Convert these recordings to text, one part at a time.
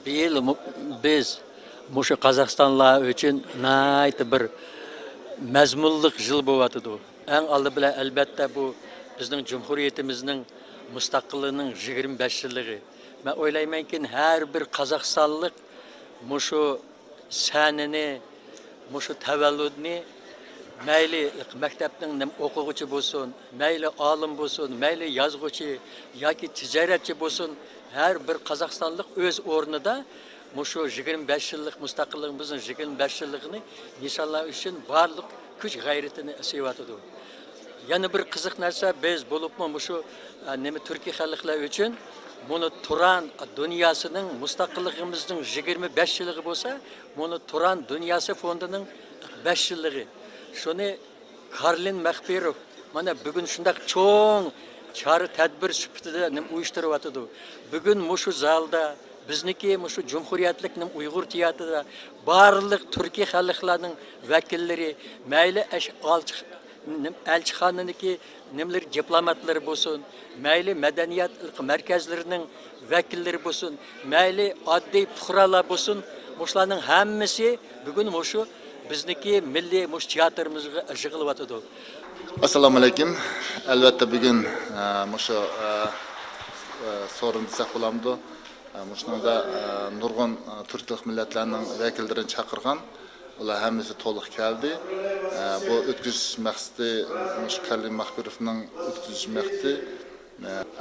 Biyil biz muşu Kazakistanlar üçün nayt bir mazmunluq yıl bo'latıdı. Eng aldı bilan albatta bu bizning Cumhuriyetimizning mustaqillığının 25 yıllığı. Ben o'ylaymanki her bir Qozog'istonlik muşu sanini, muşu tavalludni mayli maktabning o'quvchi bo'lsin, mayli olim bo'lsin, mayli yozuvchi yoki tijoratchi bo'lsin, her bir Qozog'istonlik o'z o'rnida muşu 25 yıllık mustaqilligimizning 25 yılligini nishonlash uchun barliq kuch g'ayratini sevatıdı. Yana bir qiziq narsa biz bo'libmi muşu nima Turkiy xalqlar uchun bunu Turan dünyasının mustaqilligimizning 25 yılı bo'lsa, bunu Turan dünyası fondining 5 yıllığı. Şunu Karlin Mahbirov mana bugün shunday cho'ng chora tadbir sifatida uyushtiryapti. Bugün muşu zalda bizniki muşu Cumhuriyetlikning Uyg'ur teatrida barliq Turkiy xalqlarning vakillari, mayli elchixonaniki nimlar diplomatlar bo'lsin, mayli madaniyat markazlarining vakillari bo'lsin, mayli oddiy fuqarolar bo'lsin, mushlarning hammasi bugun muşu bizniki milliy mush teatrimizga yig'ilyapti. Assalomu alaykum. Albatta bugun muşu sorun desak bo'lamdi. Muşnada nurg'un turklik millatlarning vakillarini chaqirgan. Ular hammasi to'liq keldi. Bu o'tkazish maqsadi mush Karlin Mahbirovning o'tkazish maqsadi.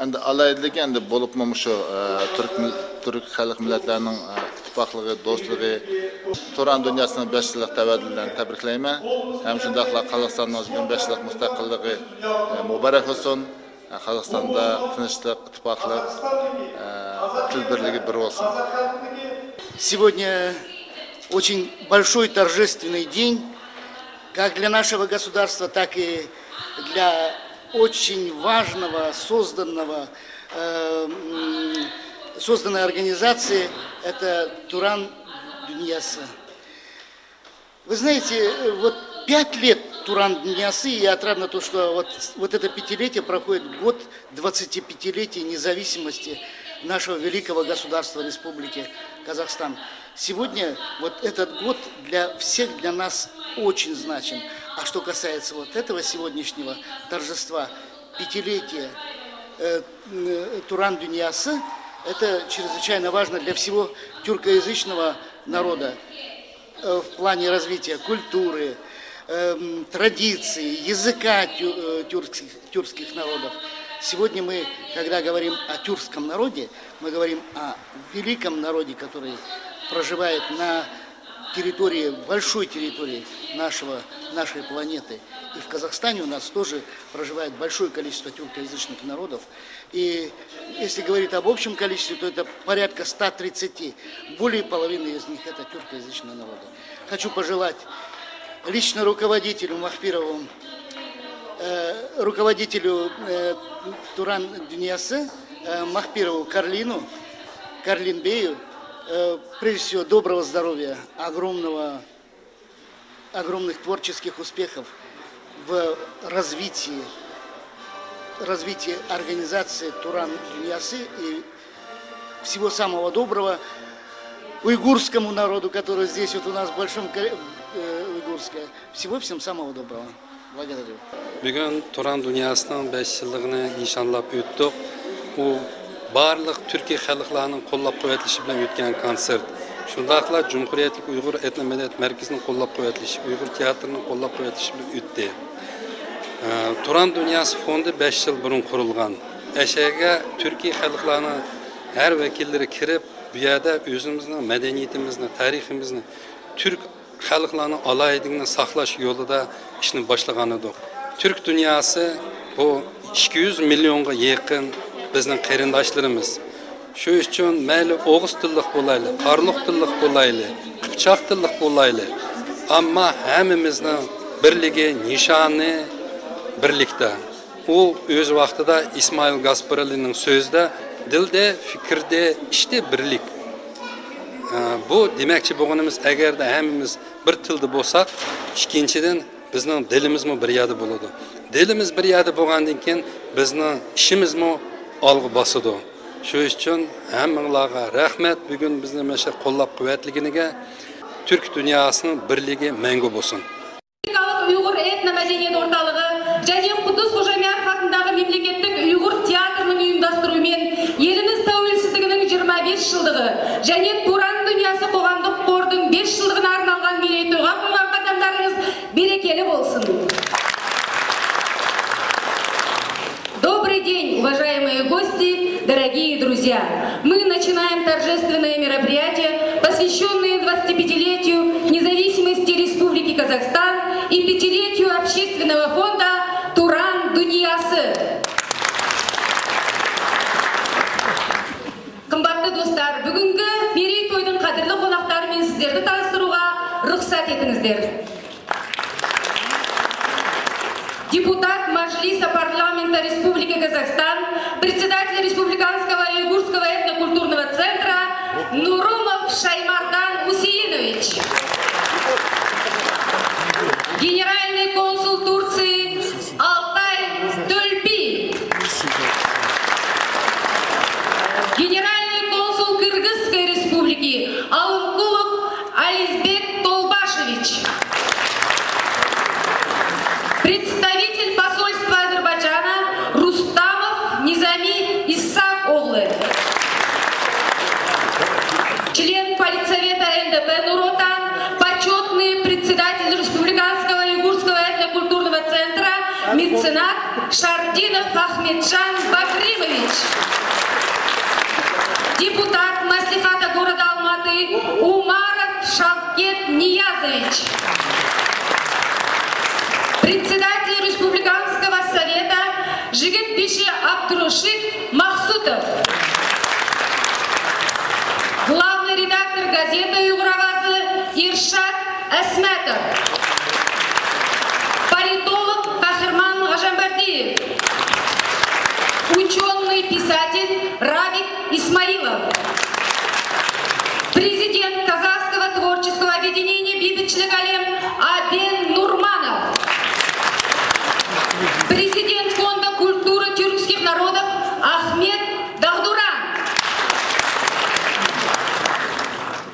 Endi alayidligi endi bo'libmi shu turk xalq millatlarining ittifoqligi, do'stligi, Turan dunyosining 5 yillik tavalludidan tabriklayman. Ham shundaqla Qozog'istonning 25 yillik mustaqilligi muborak bo'lsin. Qozog'istonda tinchlik, ittifoqlik, til birligi bir bo'lsin. Сегодня очень большой торжественный день, как для нашего государства, так и для очень важного созданной организации, это Туран Дүниясы. Вы знаете, вот 5 лет Туран Дүниясы, и отрадно то, что вот это пятилетие проходит год 25-летия независимости нашего великого государства Республики Казахстан. Сегодня вот этот год для всех, для нас очень значим. А что касается вот этого сегодняшнего торжества, пятилетия Туран Дүниясы, это чрезвычайно важно для всего тюркоязычного народа в плане развития культуры, традиций, языка тюркских народов. Сегодня мы, когда говорим о тюркском народе, мы говорим о великом народе, который проживает на территории, большой территории нашей планеты. И в Казахстане у нас тоже проживает большое количество тюркоязычных народов. И если говорить об общем количестве, то это порядка 130. Более половины из них это тюркоязычные народы. Хочу пожелать лично руководителю Махбирову, руководителю Туран Дүниясы, Махбирову Карлинбею, прежде всего доброго здоровья, огромных творческих успехов в развитии организации Туран Дүниясы и всего самого доброго уйгурскому народу, который здесь вот у нас в большом уйгурское. Всем самого доброго. Благодарю. Bugün Turan Dünyasının 5 yılını nişanlap öttük. O barlıq Türkiye xalqlarının qollab qo'yatilishi bilan o'tgan konsert. Shundaqla Cumhuriyetlik Uyg'ur etno madaniyat markazining qollab qo'yatilishi, Uyg'ur teatrining qollab qo'yatilishi bilan o'tdi. Turan Dünyası fondi 5 yil burun qurilgan. Ashaga Türkiye xalqlarining har vakillari kirib, bu yerda o'zimizning madaniyatimizni, tariximizni, Türk xalqlarning alaydigini saqlash yo'lida ishni boshlagan edik. Türk dünyası bu 200 milyonga yaqin bizning qarindoshlarimiz. Shu uchun mayli o'g'iz tillik bo'layli, qarluq tillik bo'layli, qipchoq tillik bo'layli, ammo hammamizning birligi, nishoni birlikda. U o'z vaqtida Ismoil Gasparalining so'zida dilda, fikrda, ishda birlik. Bu demakchi bo'lganimiz, agarda hammamiz bir tilda bo'lsak, ikkinchidan bizning dilimizmi bir yerda bo'ladi. Dilimiz bir yerda bo'lgandan keyin bizning ishimizmi olg'a bosadi. Şu üçün həmmіңlarga rəhmət. Bugün bizni məşə qollab qüvvətliginiga Türk dünyasının birligi мәңгі болсын. Uyghur etno-мәдениет орталығы және Құдыс Қожамияров атындағы мемлекеттік Uyghur театрының ұйымдастыруымен еліміз тәуелсіздігінің 25 жылдығы және Туран дүниясы қоғамдық қордың 5 жылдығына арналған мерейтойға қойған қадамдарыңыз берекелі болсын. Добрый день, уважаемые гости, дорогие друзья! Мы начинаем торжественное мероприятие, посвященное 25-летию независимости Республики Казахстан и 5-летию общественного фонда «Туран Дүниясы». Қымбатты достар, бүгінгі мерейтойдың қадірлі қонақтарымен сіздерді таныстыруға рұқсат етіңіздер. Депутат Мажилиса парламента Республики Казахстан, председатель Республиканского уйгурского этнокультурного центра Нурумов Шаймардан Усиинович, генеральный консул Турции Алтай Тольпи, генеральный консул Кыргызской Республики Алымкулов Ализбек Толбашевич, представитель посольства Азербайджана Рустамов Низами Исаак-оглы, член политсовета НДП Нуротан, почетный председатель Республиканского уйгурского этнокультурного центра меценат Шардинов Ахмеджан Бакримович, депутат Маслихата города Алматы Умаров Шавкет Ниязович, председатель Республиканского совета Жигитбиши Абдурашид Махсутов, главный редактор газеты «Уйгуровазы» Иршат Асметов, политолог Кахирман Гажамбардиев, ученый-писатель Равик Исмаилов, президент Казахского творческого объединения «Бибичлик Алем» Абен Нурманов, президент Фонда культуры тюркских народов Ахмед Дагдуран,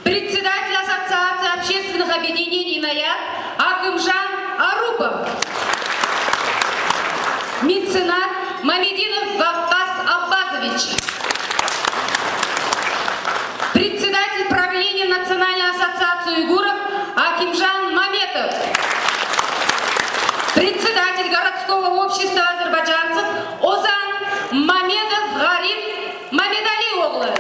председатель Ассоциации общественных объединений «Наят» Акымжан Арупов, меценат Мамединов Вахтас Аббазович, председатель правления Национальной ассоциации уйгуров Акимжан Маметов, председатель городского общества азербайджанцев Озан Мамедов Гариб Мамедалиоглы,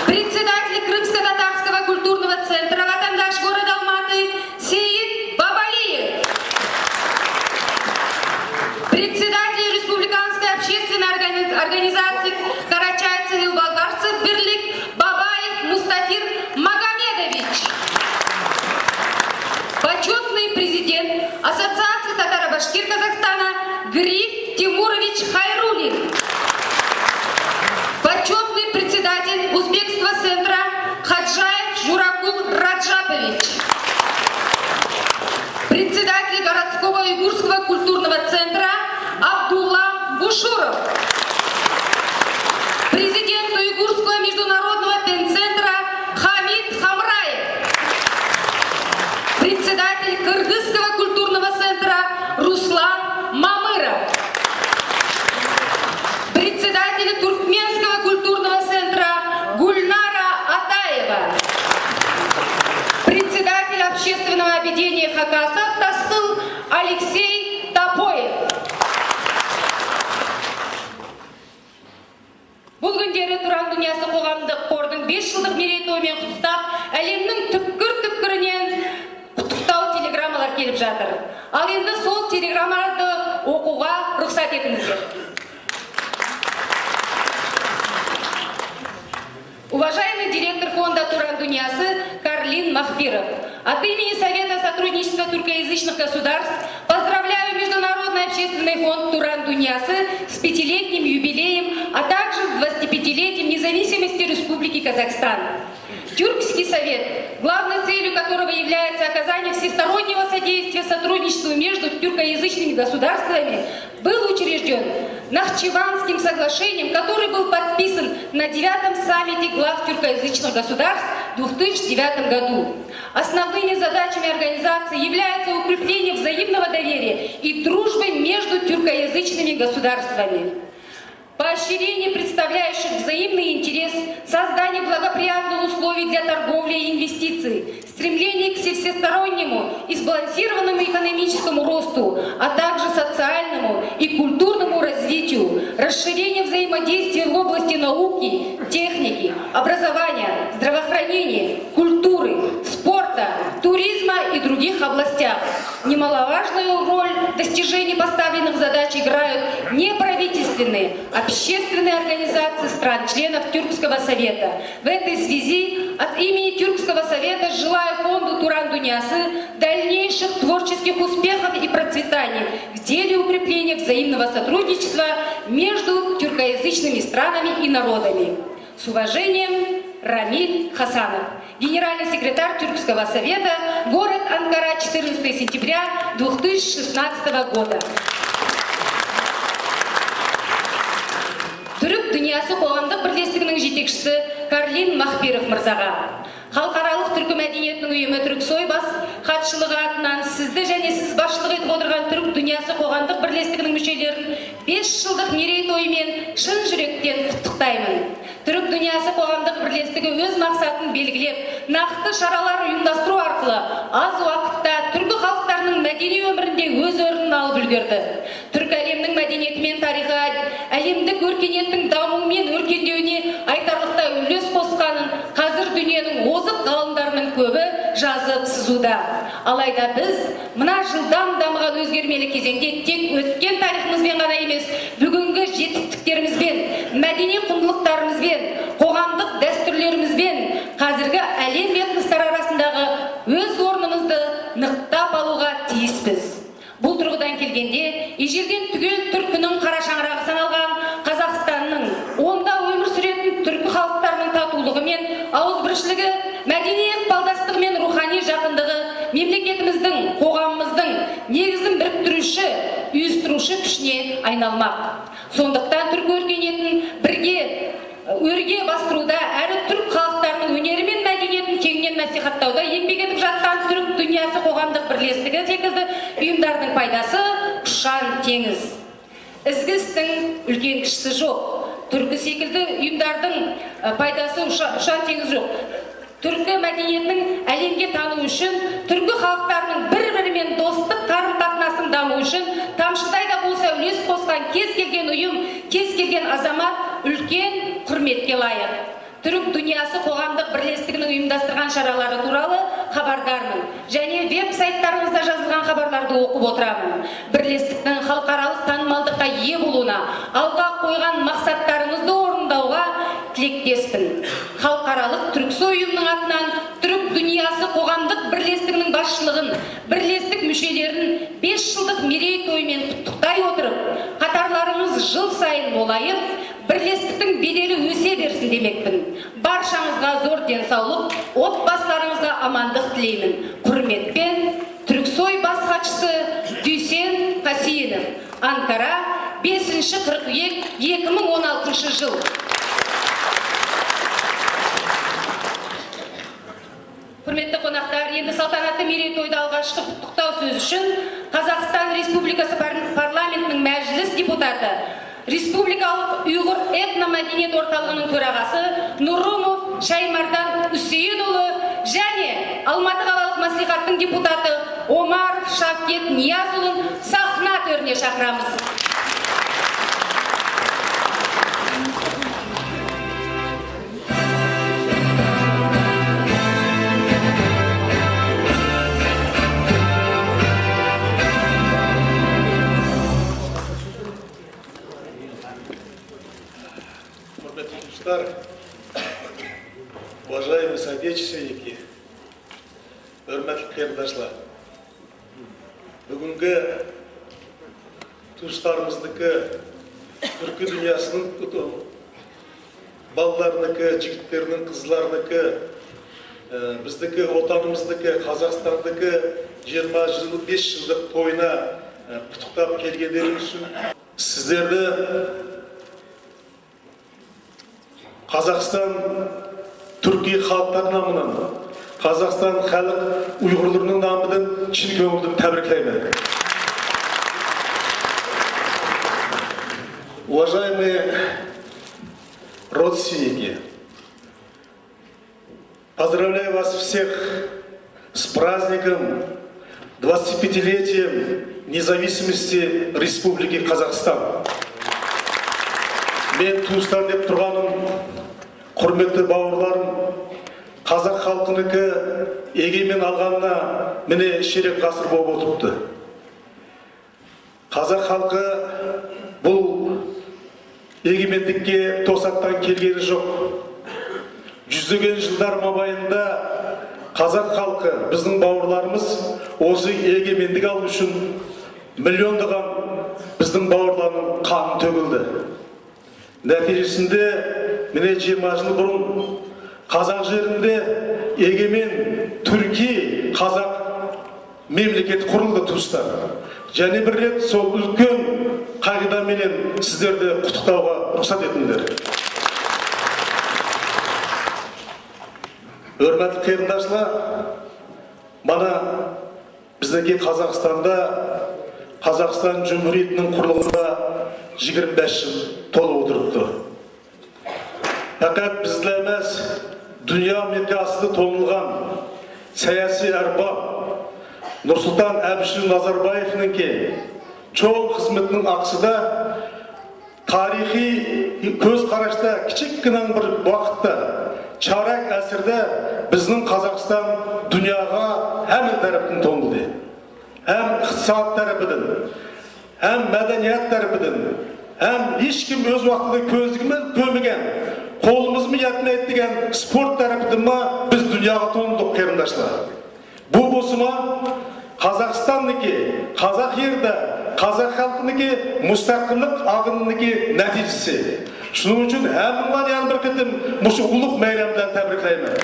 председатель Крымско-татарского культурного центра Ватандаш города Алматы Сеид Бабалиев, председатель Республиканской общественной организации Карачайцы-Илбалгарцев Бирлик Бабаев Мустафир Магомедович, почетный президент Ассоциации татаро-башкир Казахстана Гриф Тимурович Хайрулин, почетный председатель Узбекского центра Хаджаев Журакул Раджапович, председатель городского уйгурского культурного центра Абдулла Бушуров, президент уйгурского международного пенцентра Хамид Хамраев, председатель Кыргызского культурного центра Руслан Мамыров, председатель Туркменского культурного центра Гульнара Атаева, председатель общественного объединения Хакасов Тастыл Алексей Топоев. Бұл күндері Туран Дүниясы қоғамдық қордың 5 жылдық мерейтойымен құттықтап, әлемнің түкпір-түкпірінен құттықтау телеграммалар келіп жатыр. Ал енді сол телеграммаларды оқуға рұқсат етіңіздер. Уважаемый директор фонда «Туран Дүниясы» Карлин Махпиров, от имени Совета сотрудничества туркоязычных государств поздравляю Международный общественный фонд «Туран Дүниясы» с 5-летним юбилеем, а также с 25-летием независимости Республики Казахстан. Тюркский совет, главной целью целью которого является оказание всестороннего содействия сотрудничеству между тюркоязычными государствами, был учрежден Нахчеванским соглашением, который был подписан на 9-м саммите глав тюркоязычных государств в 2009 году. Основными задачами организации являются укрепление взаимного доверия и дружбы между тюркоязычными государствами, поощрение представляющих взаимный интерес, создание благоприятных условий для торговли и инвестиций, стремление к всестороннему и сбалансированному экономическому росту, а также социальному и культурному развитию, расширение взаимодействия в области науки, техники, образования, здравоохранения, культуры, спорта, туризма и других областях. Немаловажную роль в достижении поставленных задач играют неправительственные, общественные организации стран-членов Тюркского совета. В этой связи от имени Тюркского совета желаю фонду Туран Дуньясы дальнейших творческих успехов и процветаний в деле укрепления взаимного сотрудничества между тюркоязычными странами и народами. С уважением, Рамиль Хасанов, генеральный секретарь Тюркского совета, город Анкара, 14 сентября 2016 года. Түрік дүниясы қоғамдық бірлестігінің жетекшісі Карлин Махбиров мырзаға, халықаралық түркі мәдениетінің ұйымы Түрксой бас хатшылығы атынан сізді және сіз басшылық етіп отырған түрік дүниясы қоғамдық бірлестігінің мүшелерін 5 жылдық мерейтоймен шын жүректен құттықтаймын. Түрік дүниясы қоғамдық бірлестігі өз мақсатын белгілеп, нақты шаралар ұйымдастыру арқылы аз уақытта түркі халықтарының мәдени өмірінде өз орнын алып үлгерді. Түркі әлемнің мәдениеті мен тарихы әлемдік өркениеттің дамуы мен өркендеуіне айтарлықтай үлес қосқанын қазір дүниенің озық ғалымдарының көбі жазып сызуда. Алайда біз мына жылдам дамыған өзгермелі кезеңде тек өткен тарихымызбен ғана емес, бүгінгі жетістіктерімізбен, мәдени құндылықтарымызбен, қоғамдық дәстүрлерімізбен қазіргі әлем этностары арасындағы өз орнымызды нықтап алуға тиіспіз. Бұл тұрғыдан келгенде, ежелден түгел түркінің қара шаңырағы саналған Қазақстанның, онда өмір сүретін түркі халықтарының татулығы мен ауызбіршілігі, мәдени ықпалдастығы мен рухани жақындығы мемлекетіміздің, қоғамымыздың негізін біріктіруші, үйістірушы күшіне айналмақ. Сондықтан түркі өркениетін өрге бастыруда әрі түрк халықтарының өнері мен мәдениетін кеңінен насихаттауда еңбек етіп жатқан түрік дүниясы қоғамдық бірлестігі секілді ұйымдардың пайдасы ұшан теңіз. Ізгі істің үлкен кішісі жоқ. Түркі секілді ұйымдардың пайдасы ұшан теңіз жоқ. Түркі мәдениетінің әлемге тану үшін, түркі халықтарының бір-бірімен достық қарым-қатынасын даму үшін тамшыдай да болса үлес қосқан кез келген ұйым, кез келген азамат үлкен құрметке лайық. Түрік дүниясы қоғамдық бірлестігінің ұйымдастырған шаралары туралы хабардармын және веб-сайттарыңызда жазылған хабарларды оқып отырамын. Бірлестіктің халықаралық танымалдыққа ие болуына, алға қойған мақсаттарыңызды орындауға тілектеспін. Халықаралық Түрксой ұйымының атынан түрік дүниясы қоғамдық бірлестігінің басшылығын, бірлестік мүшелерін 5 жылдық мерейтоймен құттықтай отырып, қатарларыңыз жыл сайын молайып, бірлестіктің беделі өсе берсін демекпін. Баршаңызға зор денсаулық, отбасыларыңызға амандық тілеймін. Құрметпен, Түрксой бас хатшысы Дүйсен Қасиенов, Анкара, 5 қыркүйек 2016 жыл. Құрметті қонақтар, енді салтанатты мерейтойды алғашқы құттықтау сөз үшін Қазақстан Республикасы парламентінің мәжіліс депутаты, Республикалық ұйғыр этномәдениет орталығының төрағасы Нұрымов Шаймардан Үсейінұлы және Алматы қалалық мәслихаттың депутаты Омар Шавкет Ниязұлын сахна төріне шақырамыз. Уважаемые соотечественники, hürmetli қиырдашлар, бүгінгі туыстарымыздікі, түркі дүниясының балаларынікі, жігіттерінің, қызларынікі, біздікі отанымыздікі Қазақстандікі 25 жылдық тойына құттықтап келгендеріңіз үшін сіздерді Қазақстан Түркия халықтары намынан, Қазақстан халық ұйғырларының намыдан шын көңілден тәбриклеймін. Уважаемые родственники, поздравляю вас всех с праздником 25-летием независимости Республики Казахстан. Мен туыстар деп тұрғаным, құрметті бауырларым, қазақ халқынікі егемен алғанына міне ширек ғасыр болып отырыпты. Қазақ халқы бұл егемендікке тосаттан келгені жоқ. Жүздеген жылдар мабайында қазақ халқы, біздің бауырларымыз осы егемендік алу үшін миллиондаған біздің бауырларының қаны төгілді. Нәтижесінде міне 20 жыл бұрын қазақ жерінде егемен түрки қазақ мемлекет құрылды туыстар. Және бір рет сол үлкен қағидаменен сіздерді құттықтауға рұқсат етіңдер. Hürmetli қайырымдашылар, мана біздің Қазақстанда Қазақстан Жұмһуриетінің құрылғанда 25 жыл толып отырыпты. Фақат бізде емес, дүния мекасында толылған саяси арбап Нұрсұлтан Әбішұлы Назарбаевныңке чоң қызметінің ақсыда тарихи көз қарашта кішіккенен бір уақытта чарак әсірде біздің Қазақстан дүнияға әм тәріптің тоңылды. Әм иқтисад тәріпідін, әм мәдениет тәріпідін, әм ешкім өз уақытында көздігімен көмеген, қолымызмен етмейді деген спорт тәріпідін ма біз дүнияға тоңылдық қайырымдашылар. Бұл болсыма Қазақстанныке, қазақ ерді, қазақ халқыныке мұстақылық ағыныныке нәтижесі. Шының үшін әмінлан ян бір кетім мұшы ұлық мәйрамдан тәбриклеймін.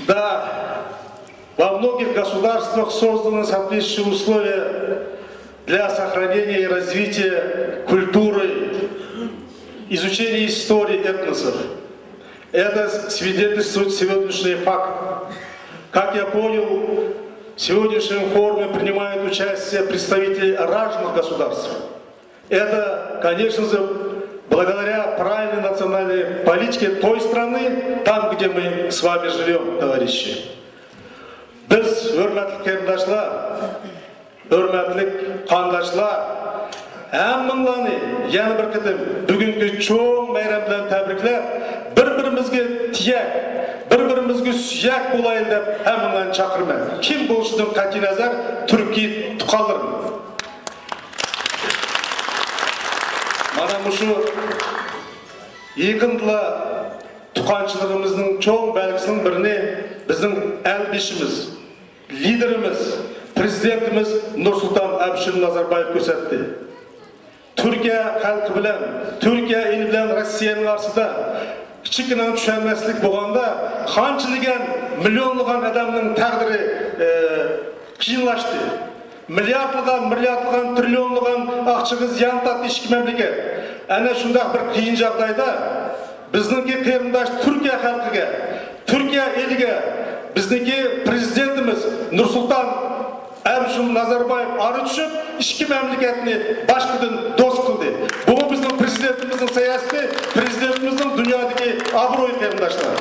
Да, во многих государствах созданы соответствующие условия для сохранения и развития культуры, изучения истории этносов. Это свидетельствует сегодняшний факт. Как я понял, в сегодняшнем форуме принимают участие представители разных государств. Это, конечно же, благодаря правильной национальной политике той страны, там, где мы с вами живем, товарищи. Біз, hürmetli қайырымдашылар, hürmetli қандашылар, әмміңланы, яны бір кетім, бүгінгі чоң майрамдан тәбриклеп, бір-бірімізге тияк, бір-бірімізге сүйек болайын деп әмміңланы шақырмен. Кім болшыдың қати назар, түркі тұқалырын. Мана мұшы екінділа тұқаншылығымыздың чоң бәлгісінің біріне біздің әлбешіміз, лидеріміз, президентіміз Нұрсұлтан Әбішұлы Назарбаев көрсетті. Türkiye halkı bilen, Türkiye eli bilen Rusiyanın arasında kiçikinen düşenmeslik bolğanda qançılıgan milyonlugan adamның taqdiri kıyınlaştı. Milyardlıgan, trilyonlugan ақчығы зиян татты ішкі мемлекет. Әне шундaq bir қиын жағдайда біздіңки қайырымдаш Türkiye халқыға, Türkiye еліге біздіңки президентіміз Нұрсұлтан Әбішұлы Назарбаев ары түсіп, ішкі мемлекетіне башқыдың дос қылды. Бұл біздің президентіміздің саясаты, президентіміздің дүниядегі абырой қайырымдашлар.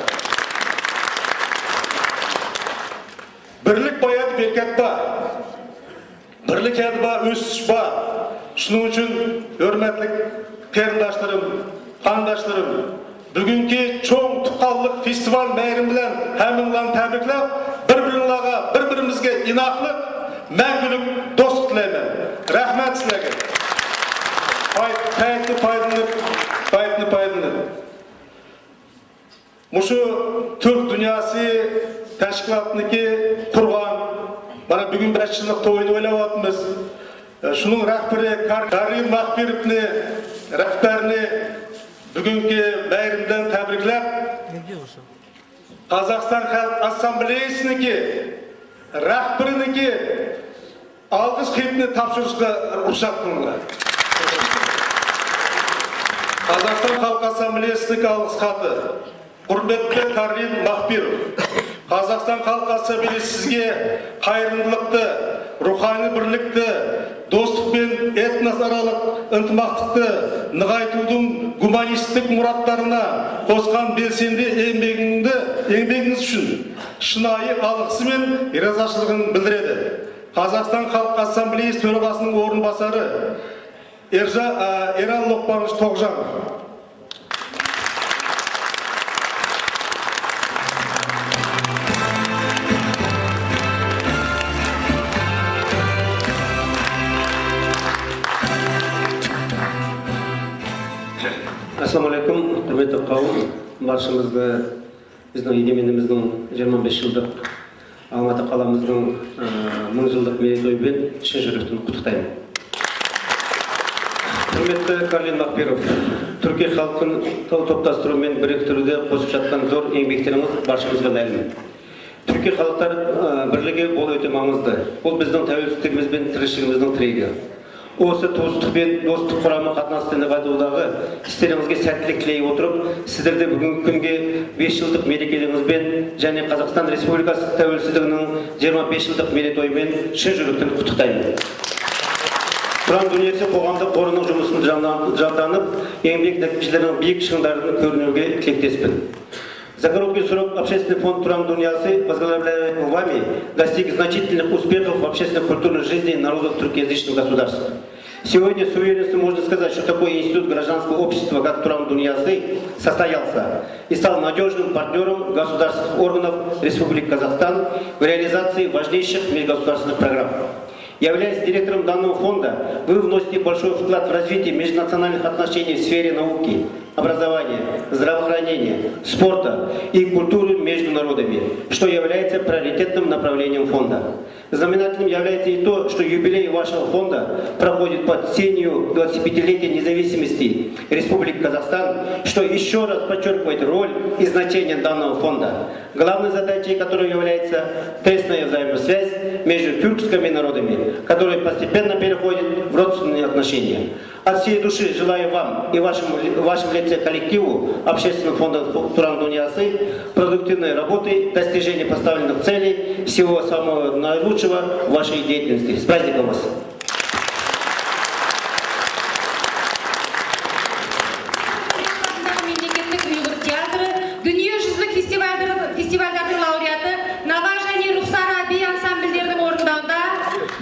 Бірлік баяды беркет ба, бірлік әді ба, өсіш ба. Шының үшін өрметлік қайырымдашларым, қандашларым, бүгінгі чоң тұқаллық фестиваль мәйрім білен әмінлан тәбірлеп, бір-бірімізге инақлық, мәңгілік дост тілеймін. Рахмет сілеге. Пайтыны пайдынып. Мұшы Түрк дүниясы тәшкілатыныке құрған. Бана бүгін 5 жылдық тойыны ойлап атымыз. Шының рәхбірі Карим Мақберовны, рәхбәріні бүгінгі бәйрімден тәбриклеп, Қазақстан Халық Ассамблеясынікі, рәхбірінікі алғыс хатыны тапсырышқа рұқсат қылыңыздар. Қазақстан Халық Ассамблеясынікі алғыс хаты. Құрметті Карлин Махпиров, Қазақстан Халық Ассамблеясы сізге қайырымдылықты, рухани бірлікті, достық пен этносаралық ынтымақтықты нығайтудың гуманистік мұраттарына қосқан белсенді еңбегіңіз үшін шынайы алғысы мен ризашылығын білдіреді. Қазақстан Халық Ассамблеясы төрағасының орынбасары Ержан Лоқпаныш Тоғжанов. Ассаламу алейкум, құрметті қауым. Баршамызды біздің егемендігіміздің 25 жылдық Алматы қаламыздың 1000 жылдық мерейтойымен шын жүректен құттықтаймын. Құрметті Карлин Махпиров, Түркия халқын топтастыру мен біріктіруде қосып жатқан зор еңбектеріңіз баршамызға мәлім. Түркия халықтар бірлігі бұл өте маңызды. Бұл біздің тәуелсіздігіміз бен тіршілігіміздің тірегі. Осы туыстық пен достық құрамы қатынасты нығайтудағы істеріңізге сәттілік тілей отырып, сіздерді бүгінгі күнге 5 жылдық мерекелеріңізбен және Қазақстан Республикасы тәуелсіздігінің 25 жылдық мерейтойымен шын жүректен құттықтаймын. Тұран дүниесі қоғамдық қорының жұмысын жанданып, еңбек нәтижелерінің биік шыңдарын көрінуге тілектеспін. За короткий срок общественный фонд «Туран Дуньясы», возглавляемый вами, достиг значительных успехов в общественно-культурной жизни народов туркоязычных государств. Сегодня с уверенностью можно сказать, что такой институт гражданского общества, как «Туран Дуньясы», состоялся и стал надежным партнером государственных органов Республики Казахстан в реализации важнейших межгосударственных программ. Являясь директором данного фонда, вы вносите большой вклад в развитие межнациональных отношений в сфере науки, образования, здравоохранения, спорта и культуры между народами, что является приоритетным направлением фонда. Знаменательным является и то, что юбилей вашего фонда проходит под сенью 25-летия независимости Республики Казахстан, что еще раз подчеркивает роль и значение данного фонда. Главной задачей которой является тесная взаимосвязь между тюркскими народами, которые постепенно переходят в родственные отношения. От всей души желаю вам и вашему лице коллективу Общественного фонда «Туран Дуньясы» продуктивной работы, достижения поставленных целей, всего самого наилучшего в вашей деятельности. С праздником вас! Фестивальдардың лауреаты Нава және Рухсана би ансамбльдердің орындауда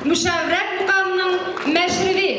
Мүшәврәт мұқамының мәшірве.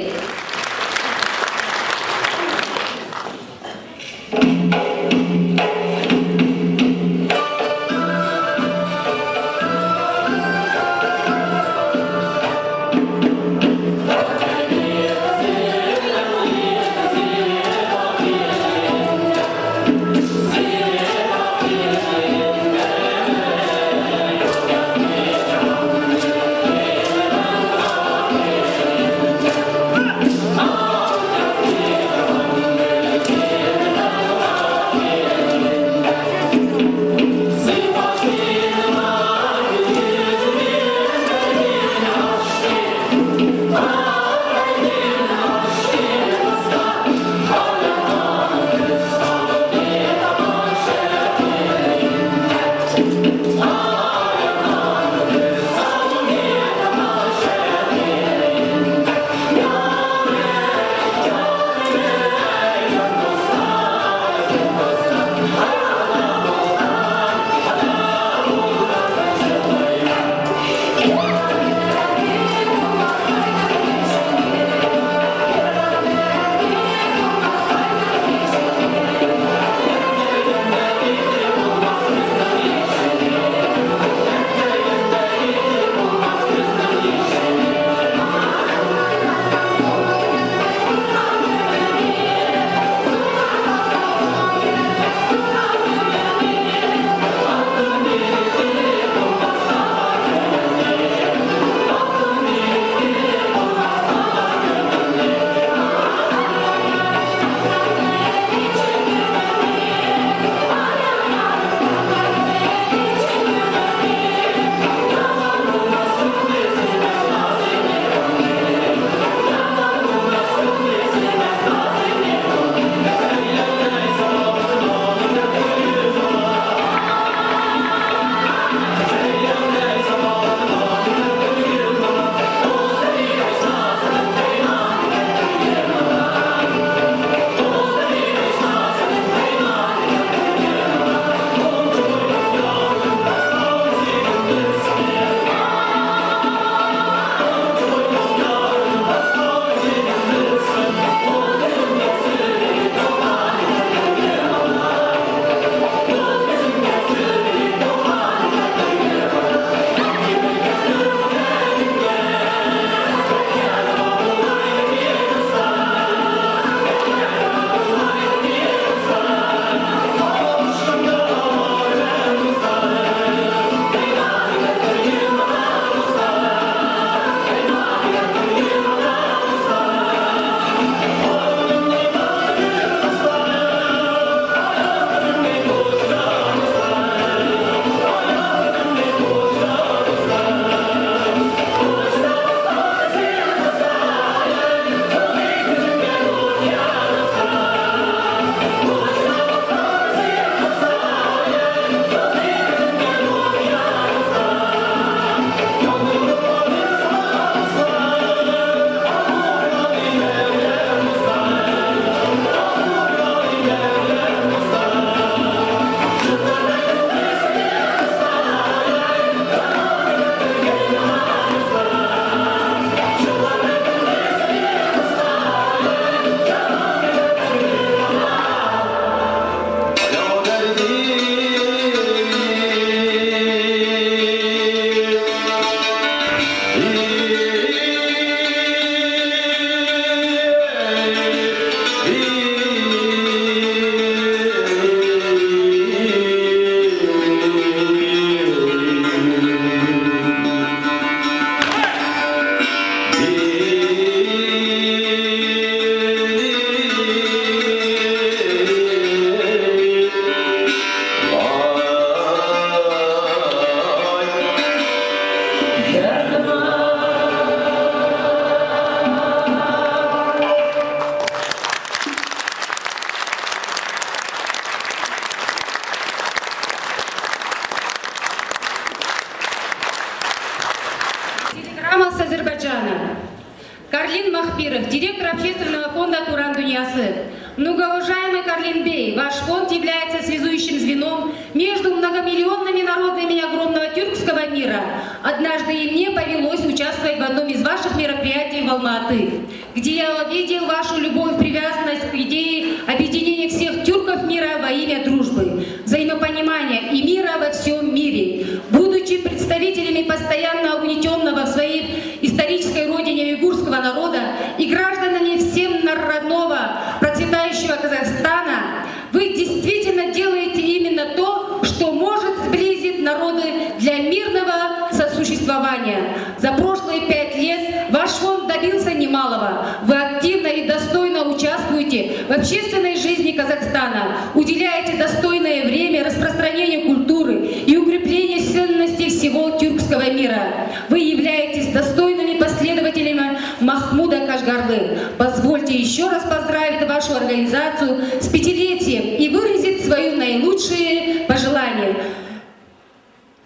Карленбей, ваш фонд является связующим звеном между многомиллионными народами огромного тюркского мира. Однажды и мне повелось участвовать в одном из ваших мероприятий в Алма-Аты, где я увидел вашу любовь, привязанность к идее объединения всех тюрков мира во имя дружбы, взаимопонимания и мира во всем мире. Будучи представителями постоянно угнетенного в своей исторической родине уйгурского народа и гражданами всем родного процветающего Казахстана, вы действительно делаете именно то, что может сблизить народы для мирного сосуществования. За прошлые 5 лет ваш фонд добился немалого. Вы активно и достойно участвуете в общественной жизни Казахстана, уделяете достойное время распространению культуры и укреплению сильности всего тюркского мира. Вы являетесь достойными последователями Махмуда Кашгарлы. Позвольте еще раз поздравить вашу организацию с 5-летием и выразить свои наилучшие пожелания.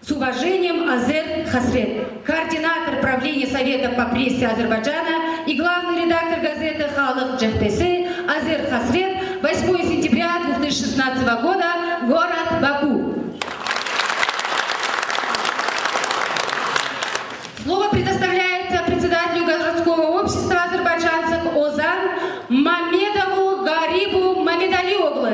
С уважением, Азер Хасрет, координатор правления Совета по прессе Азербайджана и главный редактор газеты «Халық Джехтесы» Азер Хасрет, 8 сентября 2016 года, город Баку. Слово предоставляется председателю городского общества азербайджанцев Озан Мамедову Гарибу Мамедалиоглу.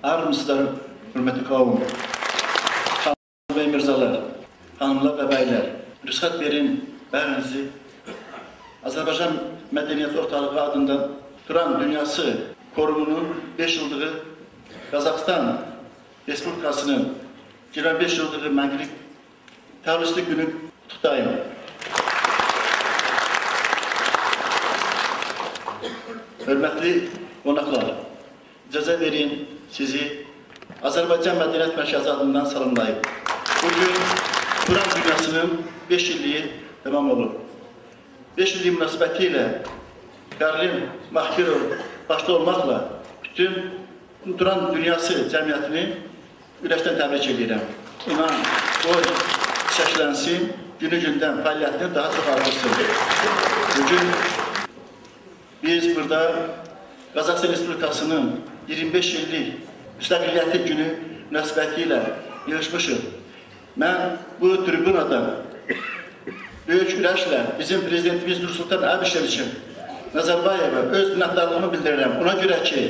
Armsızlar, hürmetli kavim, hanımlar ve mirzalar, hanımlar ve beyler, rüskat verin bərinizi Azərbaycan Mədəniyyət Ortalığı adında Turan Dünyası Forumunun 5 yıllığı Kazakistan Respublikasının 25 yıllığı Məngilik Təvəllüdlük günü tutayım. Hürmetli qonaqlar, icazə verin sizi Azərbaycan Mədəniyyət Mərkəzi adından salamlayıb. Bugün Turan Dünyasının 5 illiyi tamam olur. 5 illiyi münasibətilə Karlin Mahkirov başta olmaqla bütün Turan Dünyası cəmiyyətini ürəkdən təbrik edirəm. İman, qoy çəşlənsin, günü-gündən fəaliyyətini daha çox artırsın. Bugün biz burada Kazakistan Respublikasının 25 illik müstəqilliyyəti günü münasibətilə yığışmışıq. Mən bu tribunada böyük ürəklə bizim prezidentimiz Nursultan Abişeviçin Nazarbayeva öz minnətdarlığımı bildirirəm. Ona görə ki,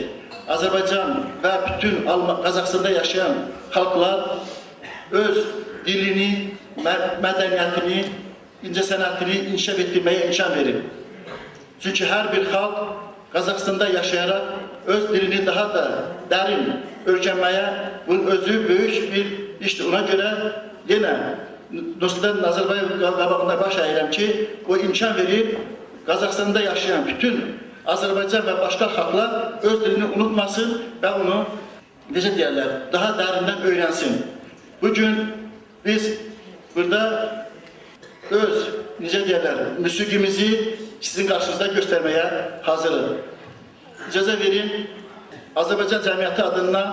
Azərbaycan və bütün Kazakistanda yaşayan xalqlar öz dilini, mədəniyyətini, incə sənətini inkişaf etdirməyə imkan verir. Çünki hər bir xalq Kazakistanda yaşayarak öz dilini daha da dərin öyrənməyə bunun özü böyük bir işdir. Ona görə yenə Nursultan Nazarbayev qabağında baş əyirəm ki, o imkan verir Kazakistanda yaşayan bütün Azərbaycan və başqa xalqlar öz dilini unutmasın və onu necə deyərlər, daha dərindən öyrənsin. Bugün biz burada öz necə deyərlər, müsiqimizi sizin qarşınızda göstərməyə hazırıq. İcazə verin, Azərbaycan Cəmiyyəti adından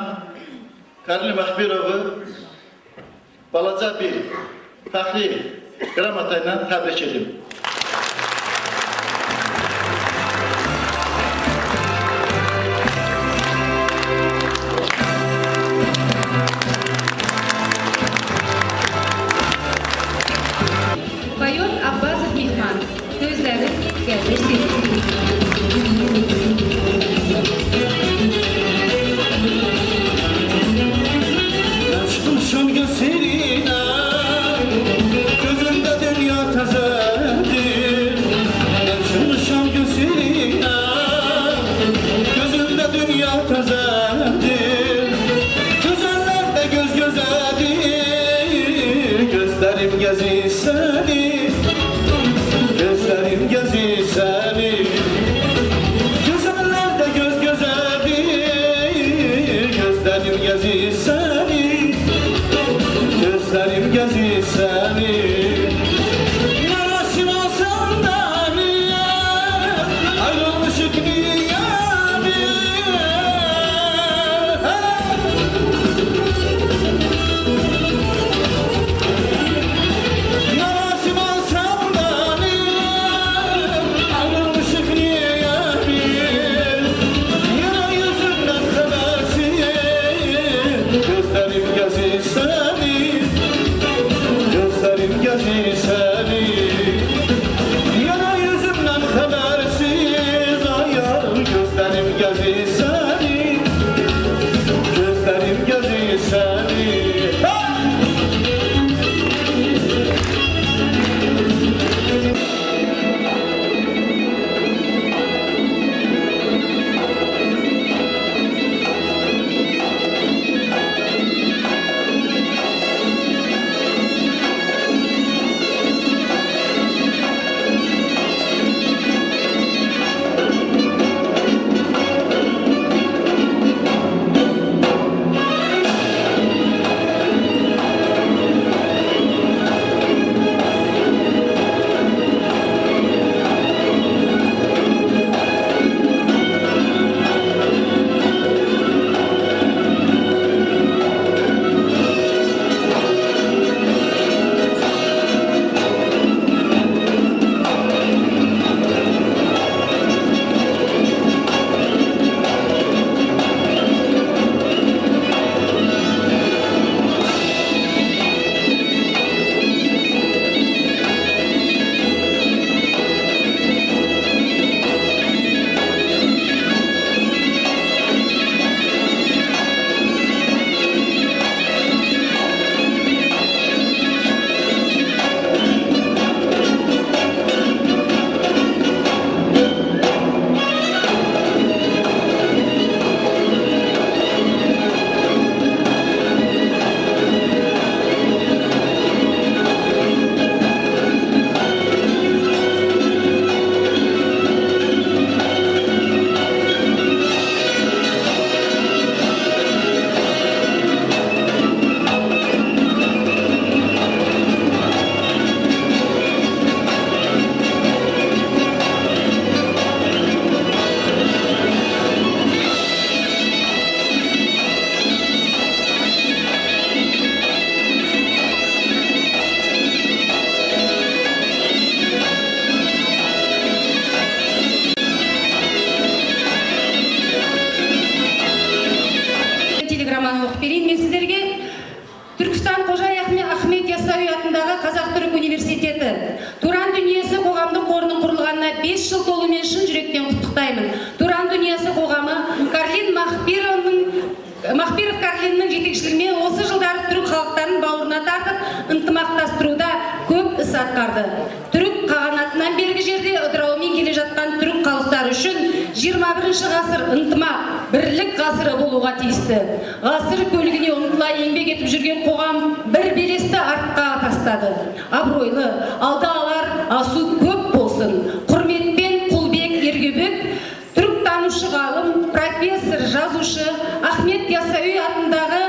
Karlin Mahkirovu balaca bir fəxri qramata ilə təbrik edim. Поет Аббасов Мехман. Sözleri gelmiştir. Açtım gözlerine, gözümde dünya tazedir. Açmışam gözlerine, gözümde dünya tazedir. Gözellerde göz gözedir, gözlerim gezir seni. Gözlerim gezir seni. Gözellerde göz gözedir, gözlerim gezir seni. Gözlerim gezir seni. Yaraşın olsan da niye ayrılma. берейін. Мен сіздерге Түркістан Қожа Ахмет Яссауи атындағы Қазақ-Түрік университеті Туран дүниесі қоғамдық қорының құрылғанына 5 жыл толуымен шын жүректен құттықтаймын. Туран дүниесі қоғамы Махпиров Карлиннің жетекшілігімен осы жылдары түрік халықтарын бауырына тартып, ынтымақтастыруда көп іс атқарды. Түрік қағанатынан бергі жерде ыдыраумен келе жатқан түрік халықтары үшін 21 ғасыр ынтымақ, бірлік ғасыры болуға тиісті. Ғасыр көлігіне ұмтыла еңбек етіп жүрген қоғам бір белесті артқа тастады. Абыройлы, алда алар асу көп болсын. Құрметпен Құлбек Ергебек, түріктанушы ғалым, профессор, жазушы Ахмет Яссауи атындағы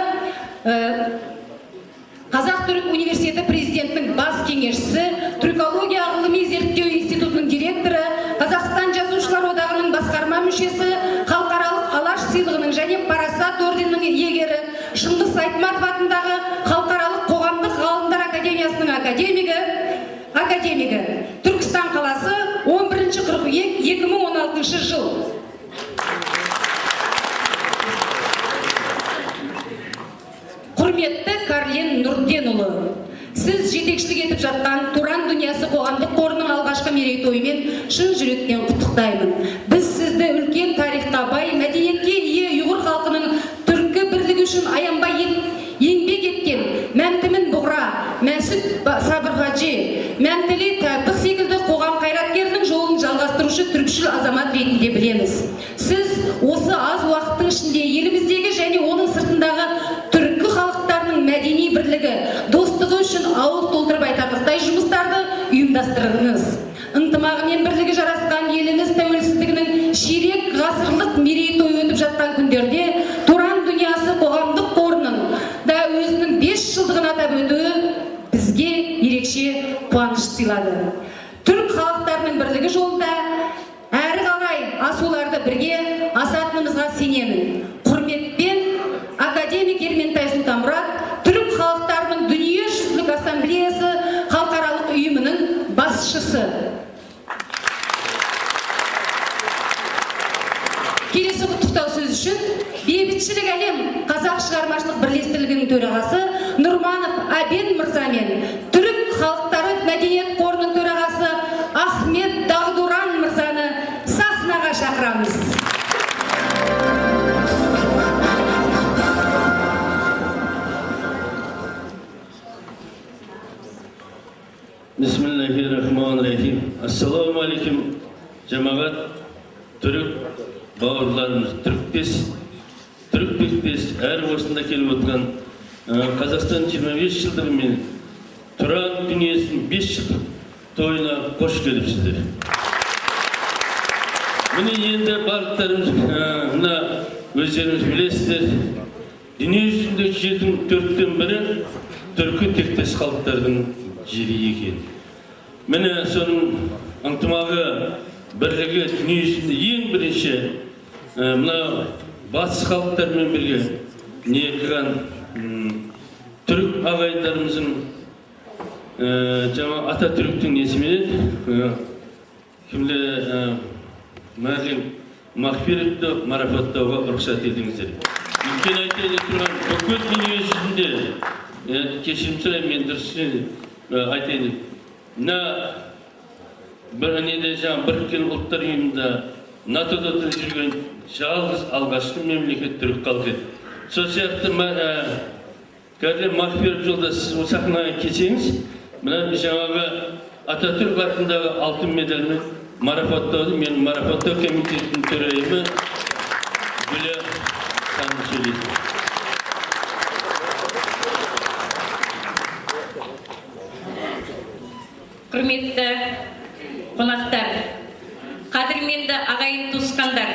Қазақ-Түрік университеті президентінің бас кеңесшісі, Түркология ғылыми зерттеу институтының директоры, Қазақстан жазушылар одағының басқарма мүшесі, халықаралық Алаш сыйлығының және Парасат орденінің иегері, Шыңғыс Айтматов атындағы халықаралық қоғамдық ғалымдар академиясының академигі, Түркістан қаласы 11 қыркүйек 2016 жыл. Құрметті Карлин Нұрденұлы, сіз жетекшілік етіп жатқан Туран дүниесі қоғамдық қорының алғашқы мерейтойымен шын жүректен құттықтаймын. Біз сізді үлкен тарихқа бай, мәдениетке ие ұйғыр халқының түркі бірлігі үшін аянбай еңбек еткен Мәмтімін Бұғра, Мәсүд Сабырғажи, Мәмтілі Тәбдік секілді қоғам қайраткерінің жолын жалғастырушы түркшіл азамат ретінде білеміз. Сіз осы аз уақыттың ішінде еліміздегі және оның сыртындағы түркі халықтарының мәдени бірлігі, достығы үшін ауыз толтырып айтарлықтай жұмыстарды ұйымдастырдыңыз. Ынтымағы мен бірлігі жарасқан еліңіз тәуелсіздігінің ширек ғасырлық мерейтойы өтіп жатқан күндерде Туран дүниесі қоғамдық қорының да өзінің 5 жылдығын атап өтуі бізге ерекше қуаныш сыйлады. Түрік халықтарының бірлігі жолында әрі қалай асуларды бірге асатынымызға сенемін. Құрметпен академик Ерментай Сұлтанмұрат, түрік халықтарының дүниежүзілік ассамблеясы халықаралық ұйымының басшысы. Келесі құттықтау сөз үшін Бейбітшілік әлем қазақ шығармашылық бірлестігінің төрағасы Нұрманов Абен мырзамен түрік халықтары мәдениет қорының төрағасы Ахмет Дағдуран мырзаны сахнаға шақырамыз. Bismillahirrahmanirrahim. Assalamu alaikum жамағат, түрік бауырларымыз, түрікпес әр осында келіп отырған Қазақстан 25 жылдығымен Туран дүниесінің 5 жылдық тойына қош келіпсіздер. Міне енді барлықтарымыз өздеріңіз білесіздер, дүние жүзінде 7/4-тен бірі түркі тектес халықтардың жері екен. Міне соның ынтымағы, бірлігі дүние жүзінде ең бірінші мына батыс халықтармен бірге некіған түрік ағайындарымыздың жаңа Ататүріктің несіменен кімді Мәрлен Махпировты марапаттауға рұқсат етіңіздер. Үлкен айтайын тұрған бүкіл дүние жүзінде кешірім сұраймын, мен дұрыс айтайын. Мына бір неде жаңа біріккен ұлттар ұйымында НАТО-да жүрген жалғыз алғашқы мемлекет түрік халқы еді. Сол сияқты Карлин Махпиров жолда сіз сахнаға келсеңіз, мына жаңағы Ататүрік атындағы алтын медальмен марапаттауды мен марапаттау комитетінің төрайымы Гүлия ханым сөйлейді. Құрметті қонақтар, қадірменді ағайын туысқандар,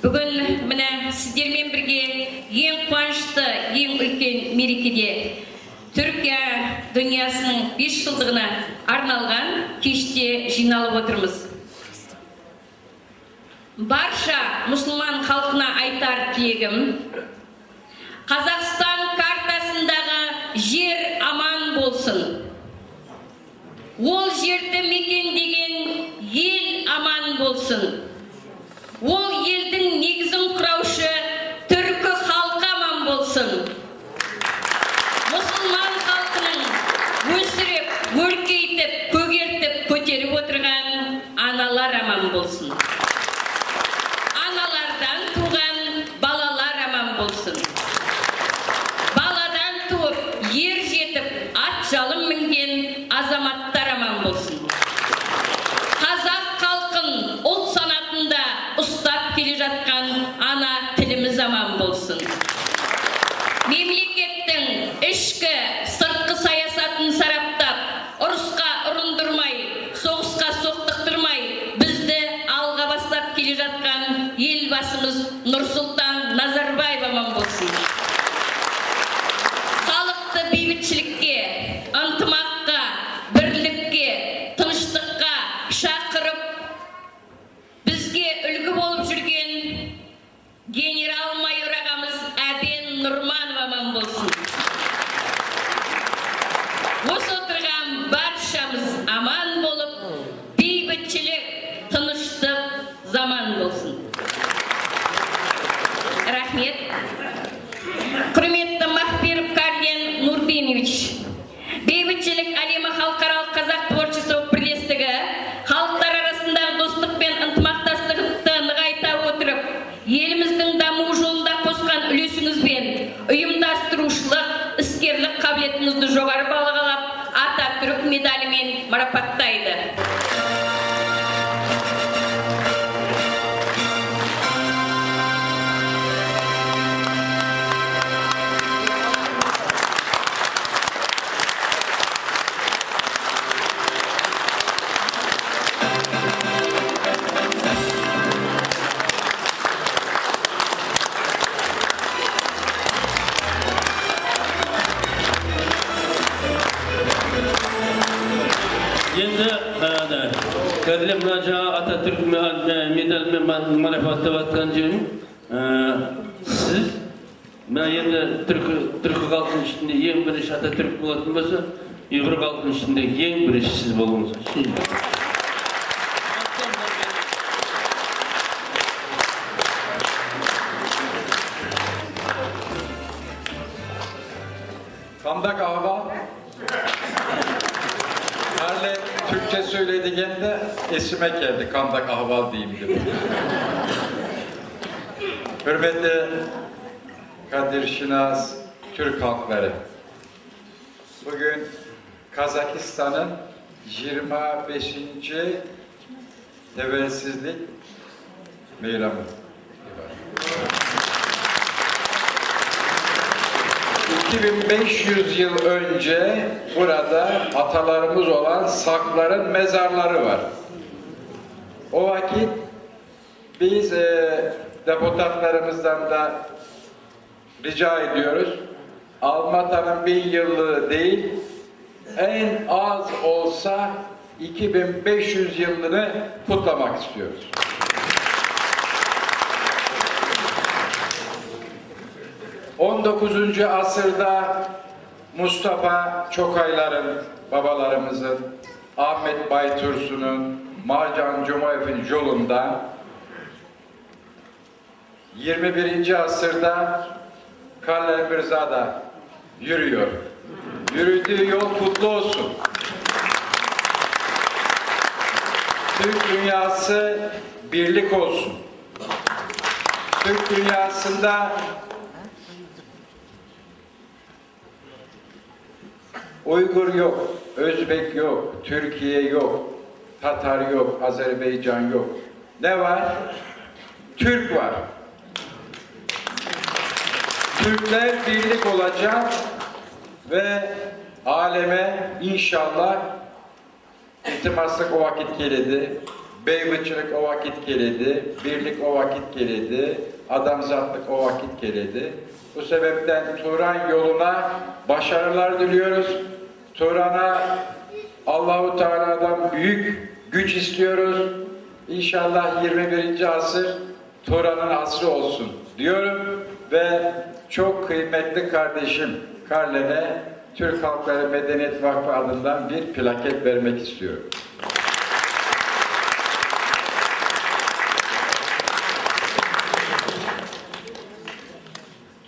бүгін міне сіздермен бірге ең қуанышты, ең үлкен мерекеде Түркия дүниясының 5 жылдығына арналған кеште жиналып отырмыз. Барша мұсылман халқына айтар тілегім, Қазақстан картасындағы жер аман болсын. Ол жерді мекендеген ел аман болсын. Ол елдің негізін құраушы түркі халқы аман болсын. жатқан ана тіліміз аман болсын. Мемлекеттің ішкі сыртқы саясатын сараптап, ұрысқа ұрындырмай, соғысқа соқтықтырмай, бізді алға бастап келе жатқан елбасымыз Нұрсұлтан Назарбаев аман болсын. Халықты бейбітшілікке, ынтымаққа, бірлікке, тыныштыққа шақырып, бізге үлгі болып жүрген генерал-майор ағамыз Әбен Нұрманов аман болсын. Осы отырған баршамыз аман болып, бейбітшілік, тыныштық заман болсын. Рахмет. Құрметті Махпиров Карлен Нурбинович, бейбітшілік әлемі халықаралық қазақ творчество бірлестігі халықтар арасындағы достық пен ынтымақтастықты нығайта отырып, еліміздің даму жолында қосқан үлесіңіз бен ұйымдастырушылық, іскерлік қабілетіңізді жоғары бағалап, Ататүрік медалімен марапаттайды. Кәділем жаңа Ататүрік медалімен марапаттап атқан жерім, сіз, енді түркі халқының ішінде ең бірінші Ататүрік болатын болса, ұйғыр халқының ішінде ең бірінші сіз болуыңыз. Kandak Ahval, Karle Türkçe söylediğinde esime geldi, Kandak Ahval diyeyim dedim. Hürmetli Kadir Şinas Türk halkları, bugün Kazakistan'ın 25. Devletsizlik Meyramı. 2500 yıl önce burada atalarımız olan Sakların mezarları var. O vakit biz deputatlarımızdan da rica ediyoruz. Almata'nın 1000 yıllığı değil, en az olsa 2500 yılını kutlamak istiyoruz. ...19. asırda Mustafa Çokaylar'ın, babalarımızın, Ahmet Baytursun'un, Marcan Cumayev'in yolunda, 21. asırda Kalle Mirza'da yürüyor. Yürüdüğü yol kutlu olsun. Türk dünyası birlik olsun. Türk dünyasında Uygur yok, Özbek yok, Türkiye yok, Tatar yok, Azerbaycan yok. Ne var? Türk var. Türkler birlik olacak ve aleme inşallah iltimaslık o vakit geledi, beylikçilik o vakit geledi, birlik o vakit geledi, adamzatlık o vakit geledi. Bu sebepten Turan yoluna başarılar diliyoruz. Turan'a Allahu Teala'dan büyük güç istiyoruz. İnşallah 21. asır Turan'ın asrı olsun diyorum ve çok kıymetli kardeşim Karlen'e Türk Halkları Medeniyet Vakfı adından bir plaket vermek istiyorum.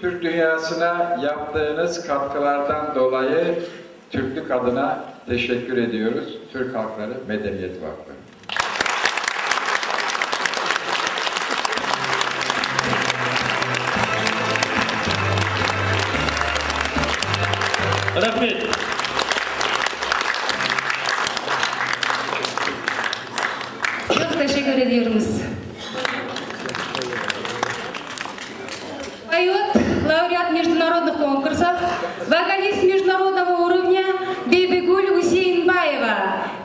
Türk dünyasına yaptığınız katkılardan dolayı Türklük adına teşekkür ediyoruz. Türk Halkları Medeniyet Vakfı. Rahmet. Çok teşekkür ediyoruz. конкурсов вокалист международного уровня Бибигуль Усейнбаева.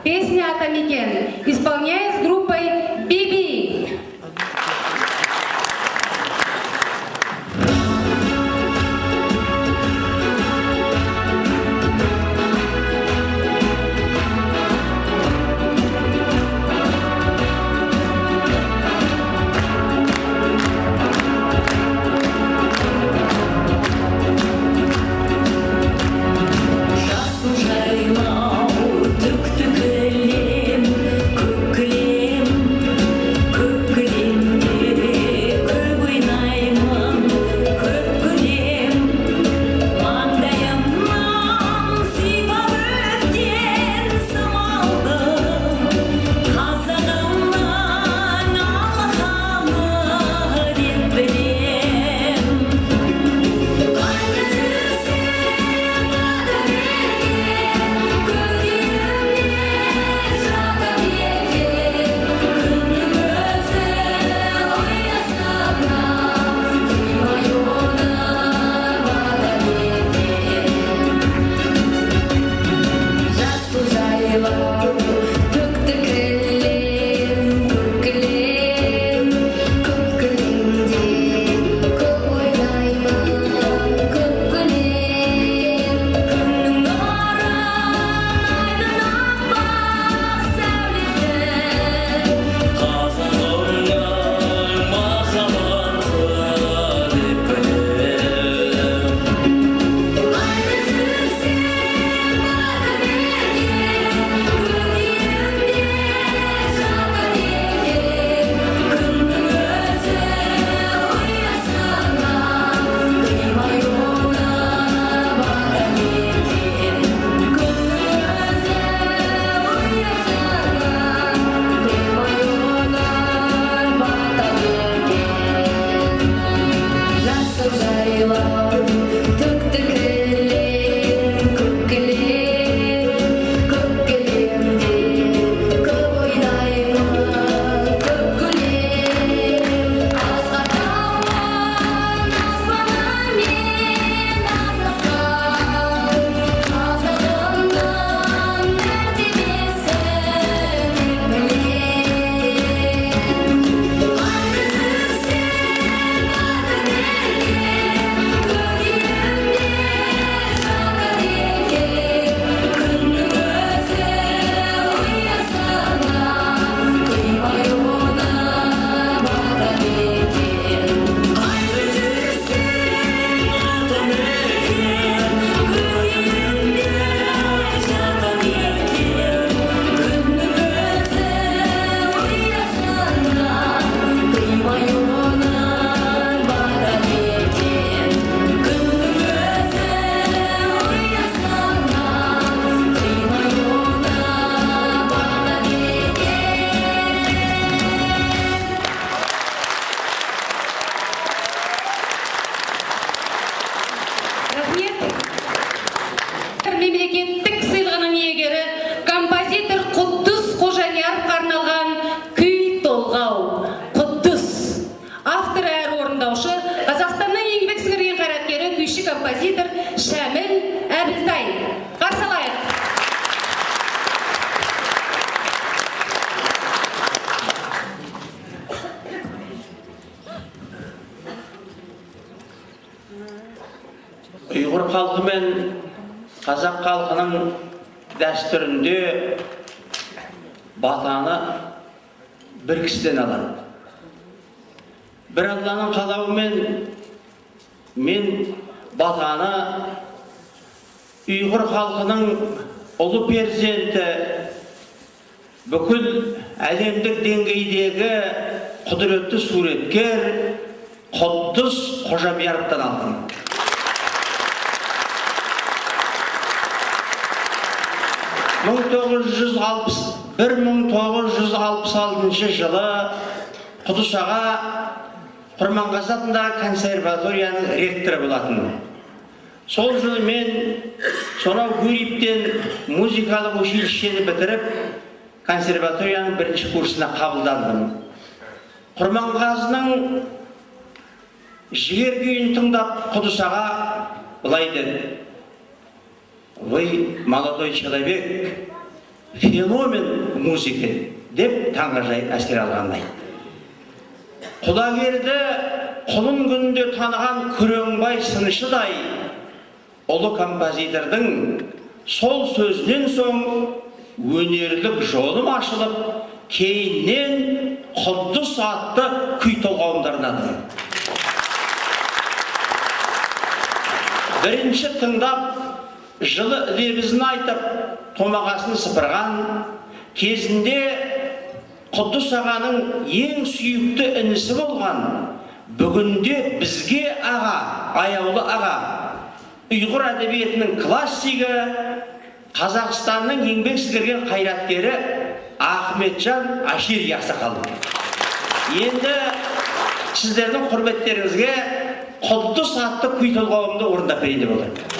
Песня «Атамикен» исполняет с группой «Биби». Мемлекеттік сыйлығының иегері композитор Құддыс Қожамияровқа арналған «Күй толғау». Құддыс. Автор әрі орындаушы Қазақстанның еңбек сіңірген қайраткері күйші композитор Шәміл Әбілтай. Қарсы алайық. Uyghur халқы мен қазақ халқының дәстүрінде батаны бір кісіден алады. Бір Алланың қалауымен мен батаны Uyghur халқының ұлы перзенті, бүкіл әлемдік деңгейдегі құдіретті суреткер Құддыс Қожамияровтан алдым. 1966 жылы Құдыс аға Құрманғазы атындағы консерваторияның ректоры болатын. Сол жылы мен сонау Гурьевтен музыкалық училищені бітіріп, консерваторияның бірінші курсына қабылдандым. Құрманғазының жігер күйін тыңдап Құдыс аға былай деді: «Вы, молодой человек, феномен музыки», деп таңғажайып әсер алғанын айтты. Құлагерді құлын күнде таныған Күреңбай сыншыдай ұлы композитордың сол сөзінен соң өнерлік жолым ашылып, кейіннен Құддыс атты күй толғауындарына бірінші тыңдап, жылы лебізін айтып, томағасын сыпырған кезінде Құддыс ағаның ең сүйікті інісі болған, бүгінде бізге аға, аяулы аға, ұйғыр әдебиетінің классигі, Қазақстанның еңбек сіңірген қайраткері Ахметжан Ашир Ясақалы. Енді сіздердің құрметтеріңізге Құддыс атты күй толғауымды орындап берейін деп отырмын.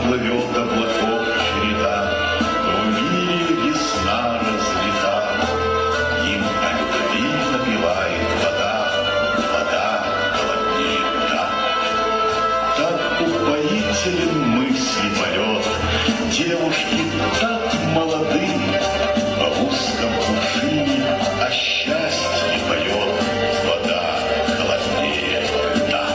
плывет облаков череда, в мире весна разлита. Им о любви напевает вода, вода холоднее льда. Так упоителен мысли полет, девушки так молоды, в узком кувшине о счастье поет вода холоднее льда.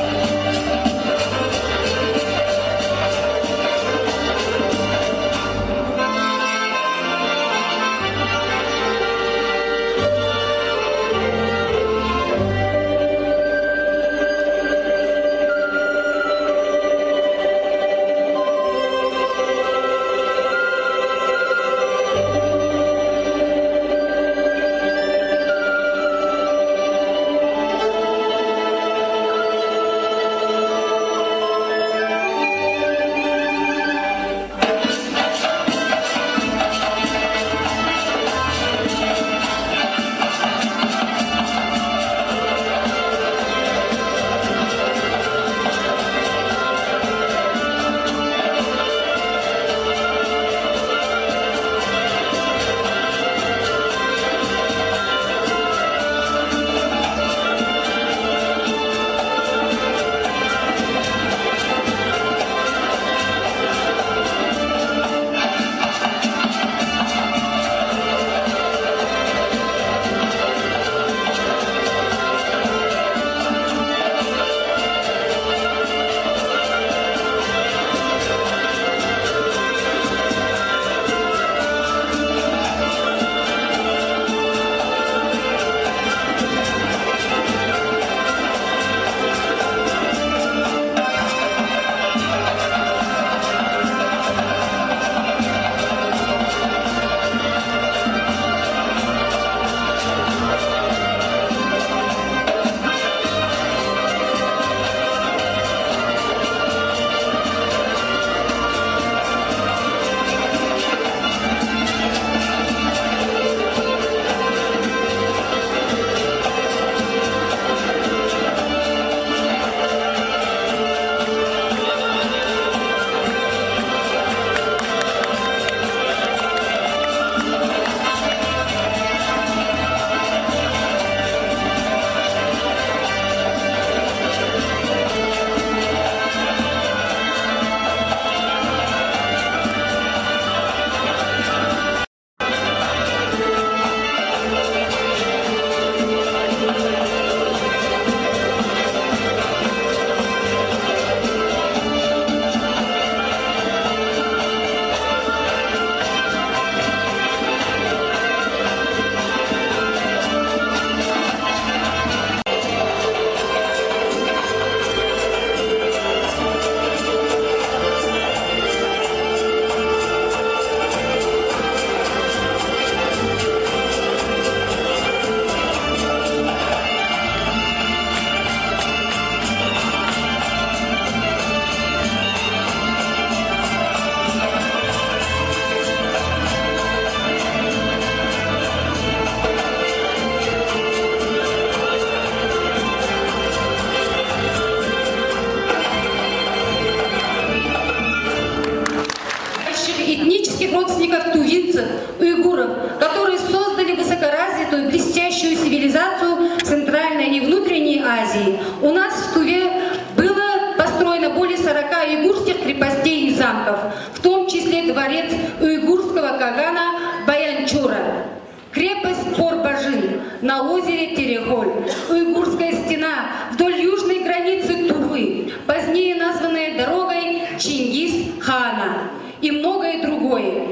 родственников тувинцев, уйгуров, которые создали высокоразвитую, блестящую цивилизацию в Центральной и Внутренней Азии. У нас в Туве было построено более 40 уйгурских крепостей и замков, в том числе дворец уйгурского кагана Баянчура, крепость Порбажин на озере Терехоль, уйгурская стена вдоль южной границы Тувы, позднее названная дорогой Чингис-хана и многое другое.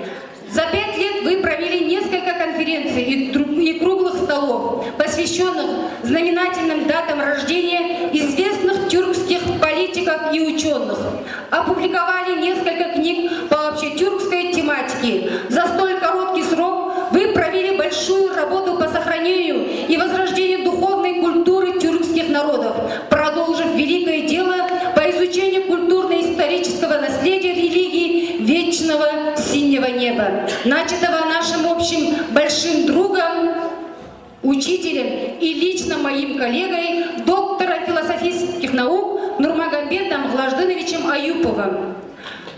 За 5 лет вы провели несколько конференций и круглых столов, посвященных знаменательным датам рождения известных тюркских политиков и ученых. Опубликовали несколько книг по общетюркской тематике. За столь короткий срок вы провели большую работу по сохранению и возрождению духовной культуры тюркских народов, продолжив великое дело по изучению культурно-исторического наследия религии вечного синего неба, начатого нашим общим большим другом, учителем и лично моим коллегой, доктором философических наук Нурмагомедом Глаждыновичем Аюповым.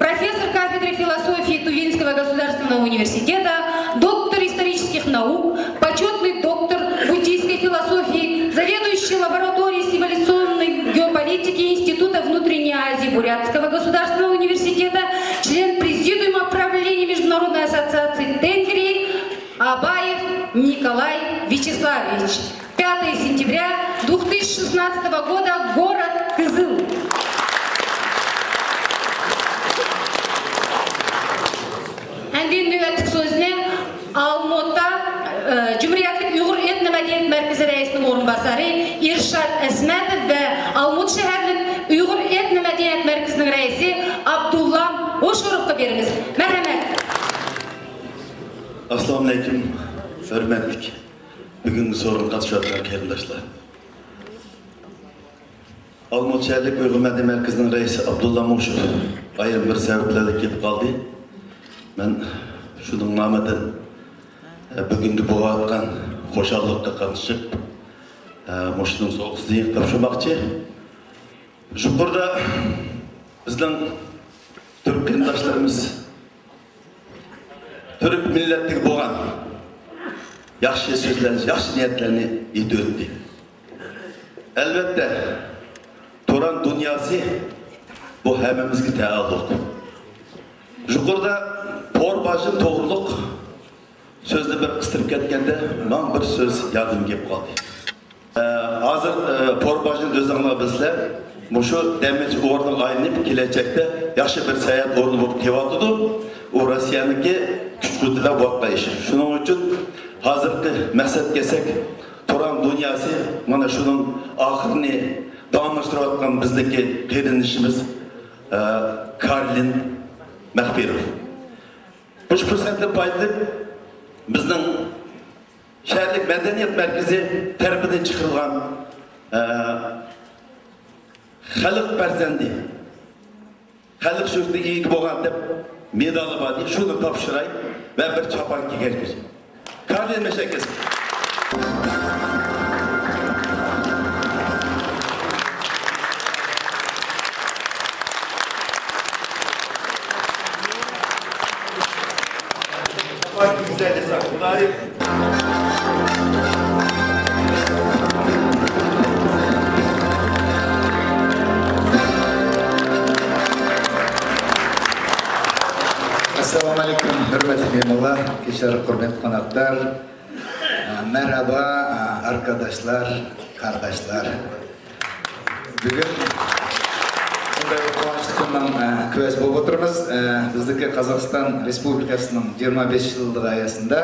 профессор кафедры философии Тувинского государственного университета, доктор исторических наук, почетный доктор буддийской философии, заведующий лабораторией симуляционной геополитики Института внутренней Азии Бурятского государственного университета, член президиума правления Международной ассоциации Тенгри Абаев Николай Вячеславович. 5 сентября 2016 года, город Кызыл. Әнден нөвәттік сөзіне Алматта Cumhuriyetlik Uyghur Etno Medeniyet Merkezi Reisinin orunbasarı İrşad Esmetov ve Almut şehirlik Uyghur Etno Medeniyet Merkezi'nin reisi Abdullah Oşurov'a berimiz. Merhamet. Assalamu alaikum, hürmetlik. Bugün sorun katışanlar, kerimdaşlar. Almut şehirlik Uyghur Medeniyet Merkezi'nin reisi Abdullah Oşurov ayırım bir sebeplerle gidip kaldı. Ben şunun namıdan bugünkü bu atkan hoşallıkta katışıp Moşunun soğuksuzluğu yıktapşımakçı. Jukurda bizden Türk kendaşlarımız Türk milletlik boğan yaxşı sözlerini, yaxşı niyetlerini yedi öttü. Elbette Turan dünyası bu hemimizge tealluq. Jukurda Porbajın toğruluk sözde bir kıstırıp ketkende ben bir söz yardım gelip kaldı. Hazır Porbajın özüne bizler şu demirci ordan ayınıp gelecekte yaxşı bir seyahat ordu bulup kevatıdı. O Rusiyanınki küçüldüler vakta işi. Şunun için hazırki məqsəd kesek Turan dünyası mana şunun ahirini damlaştırıvatkan bizdeki qeyrinişimiz Karlin Məxbirov. Bu fırsatla paylaşıp bizden şehirlik medeniyet merkezi tarafından çıkarılan halk persendi, halk sözde iyi boğan dep medalı var diye şunu tapşıray ve bir çapan ki gelmiş. Kardeşim meşakkesi. Güzel de saklılar. Assalamu alaikum, hürmetli mehmanlar, kişiler, hürmetli konaklar. Merhaba arkadaşlar, kardeşler. Bugün Kıvançlıkından köz болып отырмыз. Біздікі Қазақстан Республикасының 25 жылдығы аясында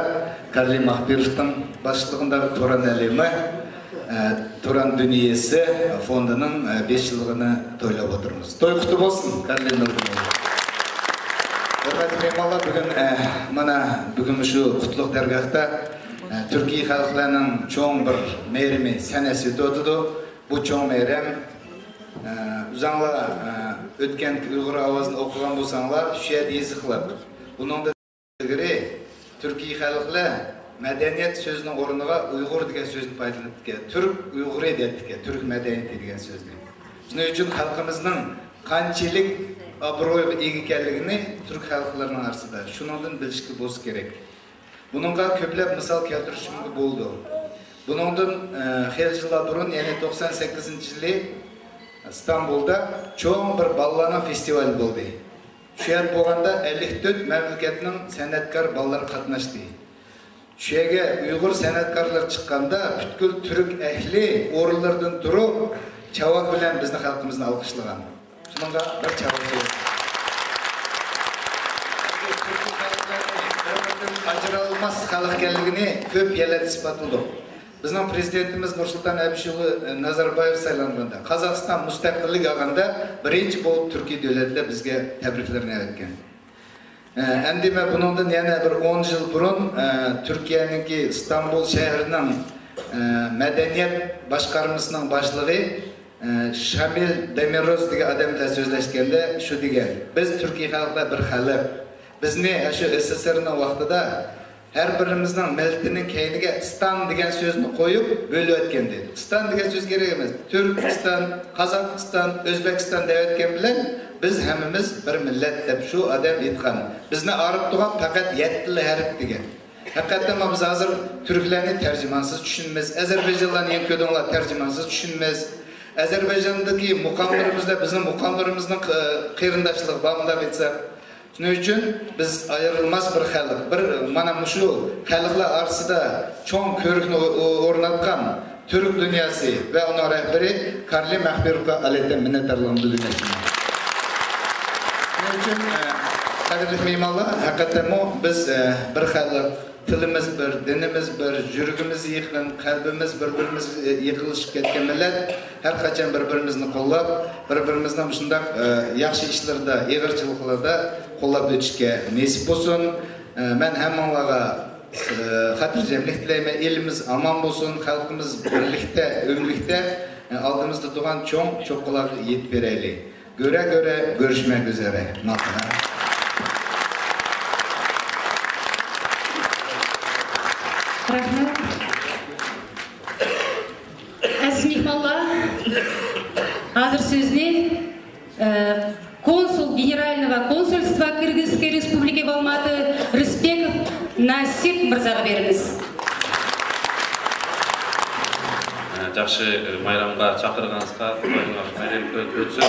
Карли Махбировтың басшылығындағы Туран әлемі, Туран дүниесі фондының 5 жылдығını тойлап отырмыз. Той құтты болсын, Карли Махбиров. Hürmetli mehmanlar, bugün şu құтлық дәргахта Türkiye халқының çoğun bir meyrimi sənəsi ötüdü. Bu çoğun meyrem Uzanla ötken Uyghur avazını okugan bolsаңlar, şüyet yazıqlap. Bunun da göre Türkiye halkı medeniyet sözünün ornuğa Uyghur degan sözünü paylaştık. Türk Uyghur edettik, Türk medeniyeti degan sözünü. Şunun için halkımızın qanchalik abroy egenligini Türk halklarının arasında şunundan bilişki bolsa gerek. Bununla köplep misal keltirishim boldu. Bunundan xeyli yıllar burun, yani 98 yılı İstanbul'da çoğun bir ballarının festivali oldu. Şu yer boğanda 54 memleketinin senetkar ballar katnaştı. Şu yerge Uyghur senetkarlar çıkkanda bütkül Türk ehli orullardan durup çavak bilen bizni halkımızın alkışlagan. Şununla bir çavak yok. Ajralmaz halk geldiğini köp yerler ispat oldu. Bizim prezidentimiz Nursultan Abishuli Nazarbayev saylandığında, Қазақстан müstakillik alganda birinci bolup Türkiye devletinde bizge tebriklerini etken. Endime bunundan yana bir 10 yıl burun Türkiye'ninki İstanbul şehrinin medeniyet başkarmasının başlığı Şamil Demiröz diye adamla sözleşkende şu diye, biz Türkiye halkı bir halk, biz ne şu SSR'nin vaxtida her birimizden milletinin keyniga İstan degan sözünü koyup bölüp etkendi. İstan degan söz gerek emas. Türkistan, Kazakistan, Özbekistan deb etken bilen biz hemmimiz bir millet deb şu adam aytgan. Bizni arıp turgan fakat 7 harf degan. Hakikaten biz hazır Türklerini tercümansız düşünmez. Azerbaycanlıların en ködünler tercümansız düşünmez. Azerbaycan'daki mukamlarımızda bizim mukamlarımızın kıyırındaşlığı bağımda bitse. Şunun için biz ayrılmaz bir halk. Bir mana şu halklar arasında çok körükünü ornatkan Türk dünyası ve onun rehberi Karli Mahbirov'a aletten minnettarlığımı bildirmek. Şunun için kadirli meymallar hakikaten biz bir halk. Tilimiz bir, dinimiz bir, yürügümüz yıkın, kalbimiz birbirimiz yıkılışıp ketken millet her kaçan birbirimizni qollab, birbirimizden şundak yaxşı işlerde, eğirçiliklarda qollab ötüşke nasip olsun. Ben hammalarga hatirjemlik dileyme, elimiz aman olsun, halkımız birlikte, ömürlükte aldığımızda doğan çok kolay yetip bereyli. Göre görüşmek üzere. Rahmet. Aziz mehmonlar, hazır sözünü konsul Генерального консульства Кыргызской Республики в Алматы Рысбеков Насип мырзаға беріңіз. Жақсы майрамға шақырғаныңызға өтсін.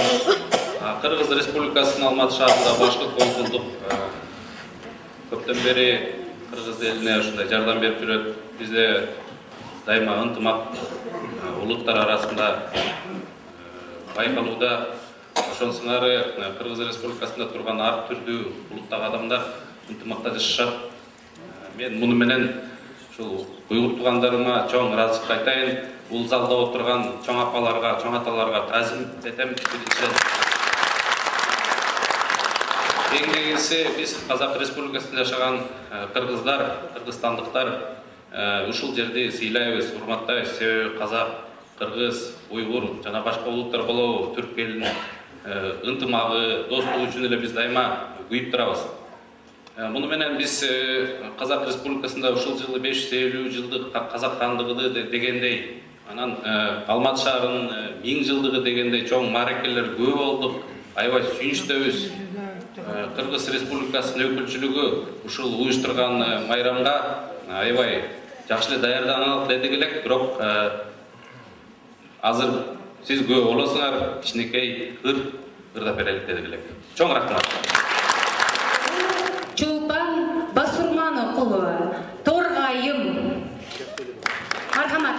Қырғыз Республикасының Алматы шаарында башқы консулдық көптен бері Кыргыз еліне ушундай жардам берип жүрөт. Бизде дайыма ынтымак улуттар арасында байкалууда. Ошон сыңары Кыргыз Республикасында турган ар түрдүү улуттагы адамдар ынтымакта жашашат. Мен муну менен ушул уйгур туугандарыма чоң ыраазычылык айтайын. Бул залда отурган чоң апаларга, чоң аталарга таазим этем. Ең дегенсе, біз Қазақ Республикасында жашаған қырғыздар, қырғызстандықтар ушул жерде сыйлайбыз, урматтайбыз. Себеби қазақ, қырғыз, уйгур жана башка улуттар болобу түрк элинин ынтымагы, достугу үчүн эле биз дайыма күйүп турабыз. Муну менен биз Қазақ Республикасында ушул жылы 550 жылдык Қазақ хандыгы дегендей, анан Алматы шаарынын 1000 жылдыгы дегендей чоң мааракелер көп болдук. Аябай сүйүнүчтөбүз. Кыргыз Республикасынын өкүлчүлүгү ушул уюштурган майрамга аябай жакшы эле даярданып дедик элек, бирок азыр сиз көп болосуңар, кичинекей ырдап берелик дедик элек. Чоң рахмат. Чулпан Басурманыкулова, Торгайым. Мархамат.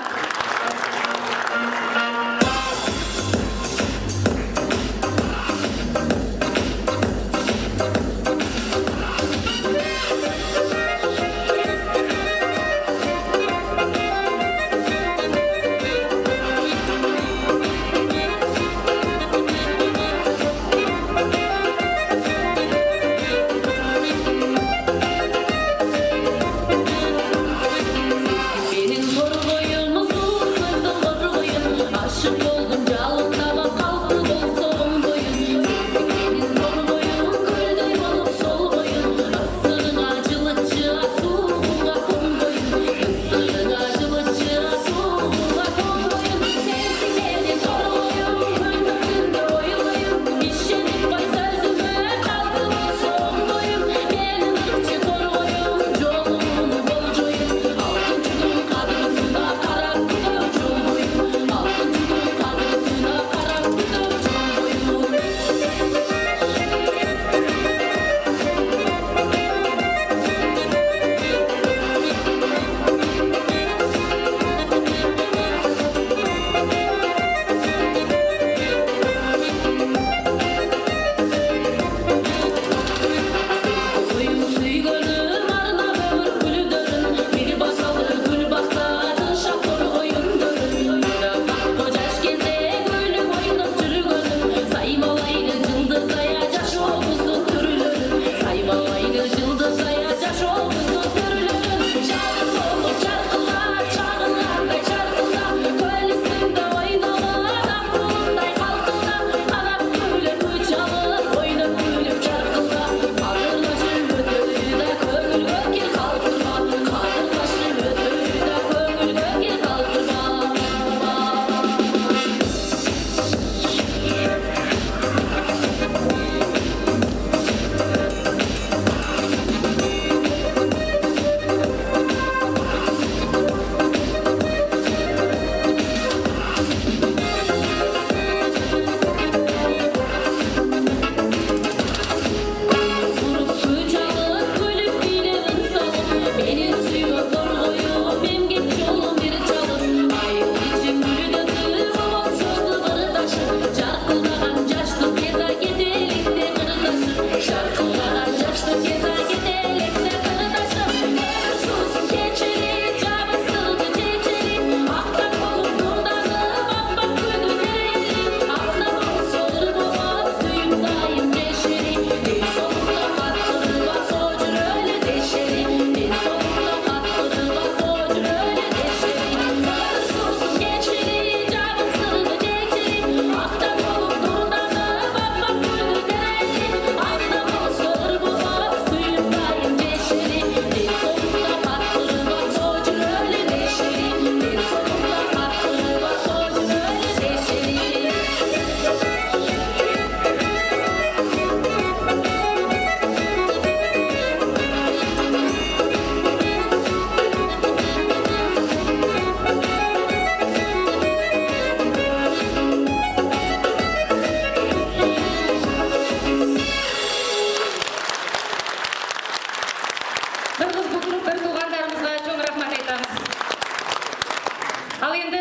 Ал енді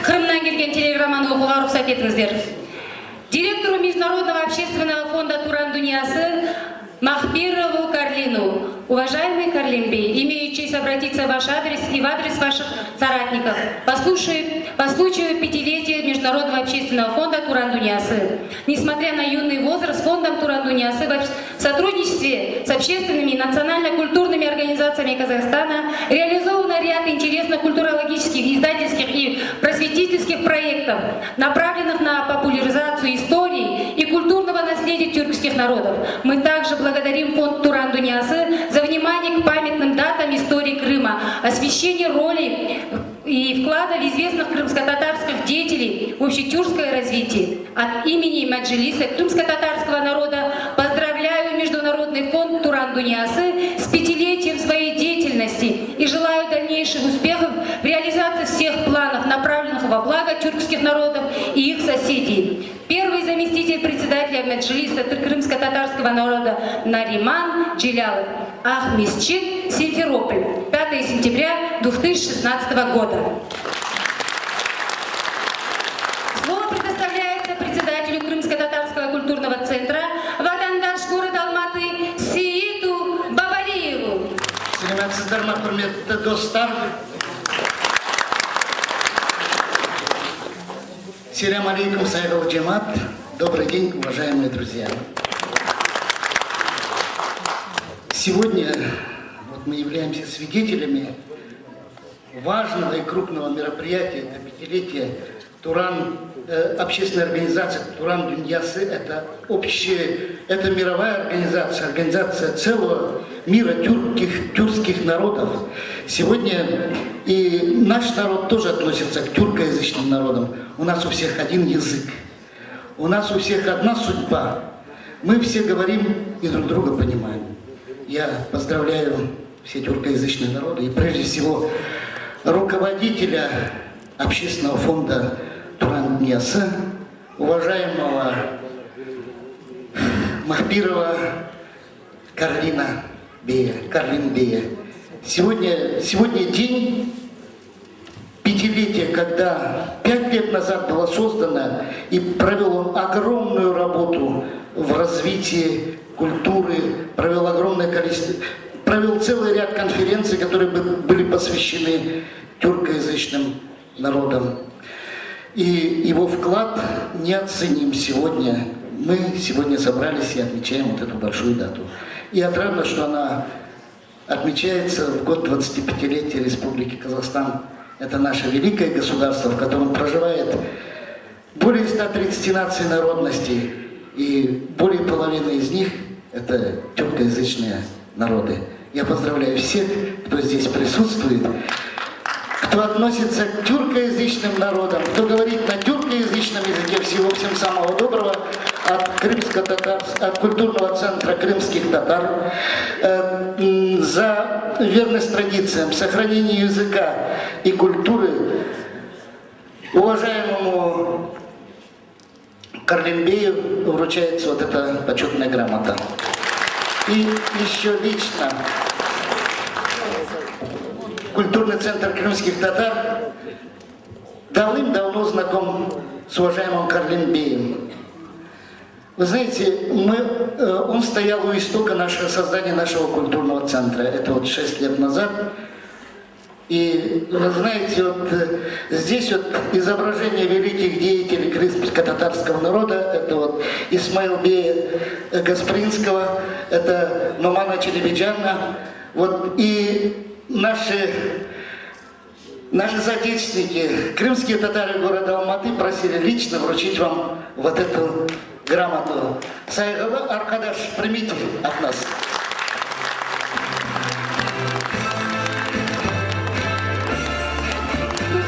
Крымнан келген телеграмманы оқуға рұқсат етіңіздер. Директору Международного общественного фонда «Туран Дуньясы» Махпирову Карлину. Уважаемый Карлин Бей, имею честь обратиться в ваш адрес и в адрес ваших соратников по случаю 5-летия Международного общественного фонда «Туран Дуньясы». Несмотря на юный возраст, фондом «Туран Дуньясы» в сотрудничестве с общественными и национально-культурными организациями Казахстана реализовано ряд интересных культурологических, издательских и просветительских проектов, направленных на популяризацию истории и культурного наследия тюркских народов. Мы также благодарим фонд «Туран Дуньясы» за внимание к памятным датам истории Крыма, освещение роли и вклада в известных крымско-татарских деятелей в общетюркское развитие. От имени Меджлиса крымско-татарского народа поздравляю Международный фонд «Туран Дуньясы» с 5-летием своей деятельности и желаю дальнейших успехов в реализации всех планов, направленных во благо тюркских народов и их соседей. Первый заместитель председателя Меджлиса крымско-татарского народа Нариман Джилялов. Ахмесчит, Симферополь, 5 сентября 2016 года. Слово предоставляется председателю Крымско-татарского культурного центра Ватандаш города Алматы Сииту Бабалиеву. Селям алейкум, сайгал джемат. Добрый день, уважаемые друзья. Сегодня мы являемся свидетелями важного и крупного мероприятия, это 5-летие Туран, общественной организации «Туран Дуньясы». Это мировая организация, организация целого мира тюркских народов. Сегодня и наш народ тоже относится к тюркоязычным народам. У нас у всех один язык, у нас у всех одна судьба. Мы все говорим и друг друга понимаем. Я поздравляю все тюркоязычные народы и прежде всего руководителя общественного фонда «Туран Дуньясы», уважаемого Махпирова Карлин Бея. Сегодня день 5-летия, когда 5 лет назад было создано, и провел он огромную работу в развитии культуры, провел целый ряд конференций, которые были посвящены тюркоязычным народам. И его вклад неоценим сегодня. Мы сегодня собрались и отмечаем вот эту большую дату. И отрадно, что она отмечается в год 25-летия Республики Казахстан. Это наше великое государство, в котором проживает более 130 наций и народностей. И более половины из них – это тюркоязычные народы. Я поздравляю всех, кто здесь присутствует, кто относится к тюркоязычным народам, кто говорит на тюркоязычном языке. Всем самого доброго от культурного центра крымских татар за верность традициям, сохранение языка и культуры. Уважаемому Карлинбею вручается вот эта почетная грамота. И еще лично культурный центр крымских татар давным-давно знаком с уважаемым Карлинбеем. Вы знаете, он стоял у истока создания нашего культурного центра. Это вот 6 лет назад. И вы знаете, вот здесь вот изображение великих деятелей крымско-татарского народа. Это вот Исмаилбея Гаспринского, это Нумана Челебиджана. Вот и наши соотечественники, крымские татары города Алматы, просили лично вручить вам вот эту грамоту. Сайгалы Аркадаш, примите от нас.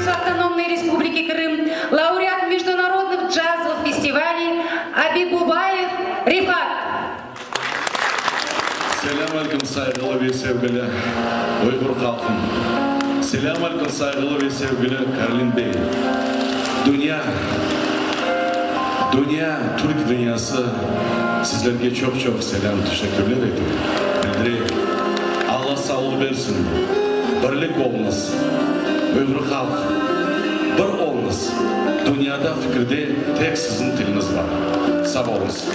Автономной Республики Крым, лауреат международных джазовых фестивалей Абибубаев Рифат. Selam aleyküm saygılı ve sevgili Uygur halkım. Selam aleyküm saygılı ve sevgili Karlin Bey. Dünya, Türk dünyası sizlerge çok selam, teşekkürler ediyorum. Bildireyim. Allah sağlık versin. Birlik olunuz. Uygur halk bir olunuz. Dünyada fikirde tek sizin diliniz var. Sağ olunuz.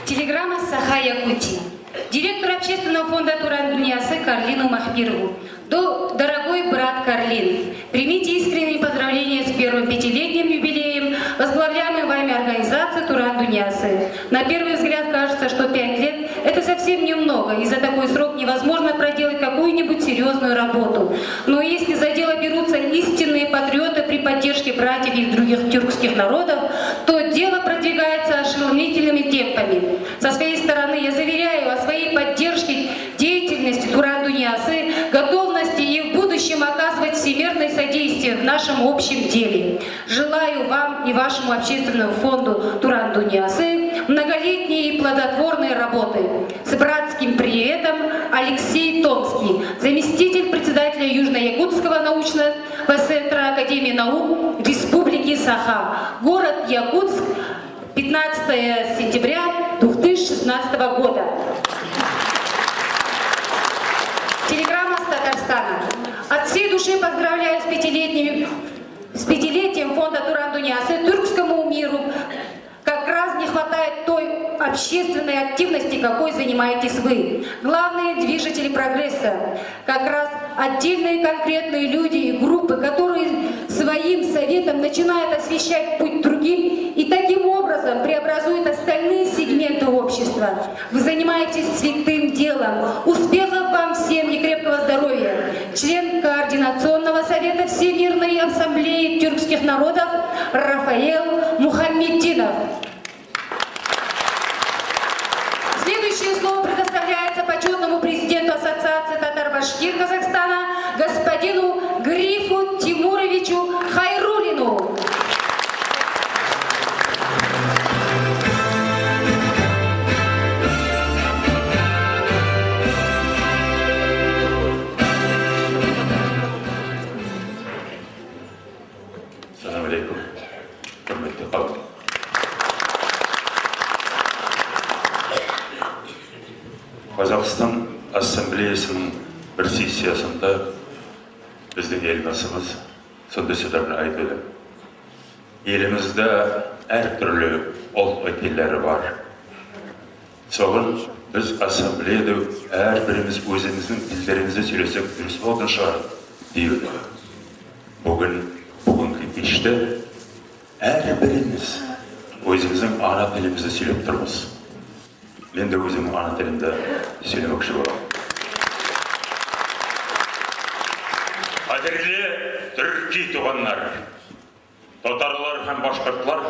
Телеграмма Саха Якутии. Директор общественного фонда Туран Дунясы Карлину Махпирову. Дорогой брат Карлин, примите искренние поздравления с первым 5-летним юбилеем возглавляемой вами организации Туран Дунясы. На первый взгляд кажется, что 5 лет – это совсем немного, и за такой срок невозможно проделать какую-нибудь серьезную работу. Но если за дело берутся истинные патриоты при поддержке братьев из других тюркских народов, то дело продвигается ошеломительными темпами. Со своей стороны я заверяю о своей поддержке деятельности Туран Дунясы, готовности и в будущем оказывать всемирное содействие в нашем общем деле. Желаю вам и вашему общественному фонду Туран Дунясы многолетней и плодотворной работы. С братским приветом, Алексей Томский, заместитель председателя Южно-Якутского научного центра Академии наук Республики Саха. Город Якутск, 15 сентября 2016 года. Телеграмма с Татарстана. От всей души поздравляю с 5-летием фонда Туран Дунясы, тюркскому миру. Как раз не хватает той общественной активности, какой занимаетесь вы. Главные движители прогресса. Как раз отдельные конкретные люди и группы, которые своим советом начинают освещать путь другим и таким образом преобразуют остальные сегменты общества. Вы занимаетесь святым делом. Успехов вам всем и крепкого здоровья. Член Координационного совета Всемирной ассамблеи тюркских народов Рафаэл Мухаммеддинов. Следующее слово предоставляется почетному президенту Ассоциации татар-башкир Казахстана господину Грифу Тимуровичу Хайрулину. Ассаламу алейкум. Құрметті халық. Қазақстан ассамблеясының бір сессиясында біздің елбасымыз сондай сөздерін айтты. Елімізде әртүрлі ұлт өкілдері бар. Соған біз ассамблеяда әрбіріміз өзіміздің тілдерімізде сөйлесек дұрыс болатын шығар дейді. Бүгінгі кеште әрбіріміз өзіміздің ана тілімізді сөйлеп тұрмыз. Мен де өзімнің ана тілімді сөйлемекші боламын. Қадірлі түрки туғандар, татарлар һәм башқұртлар,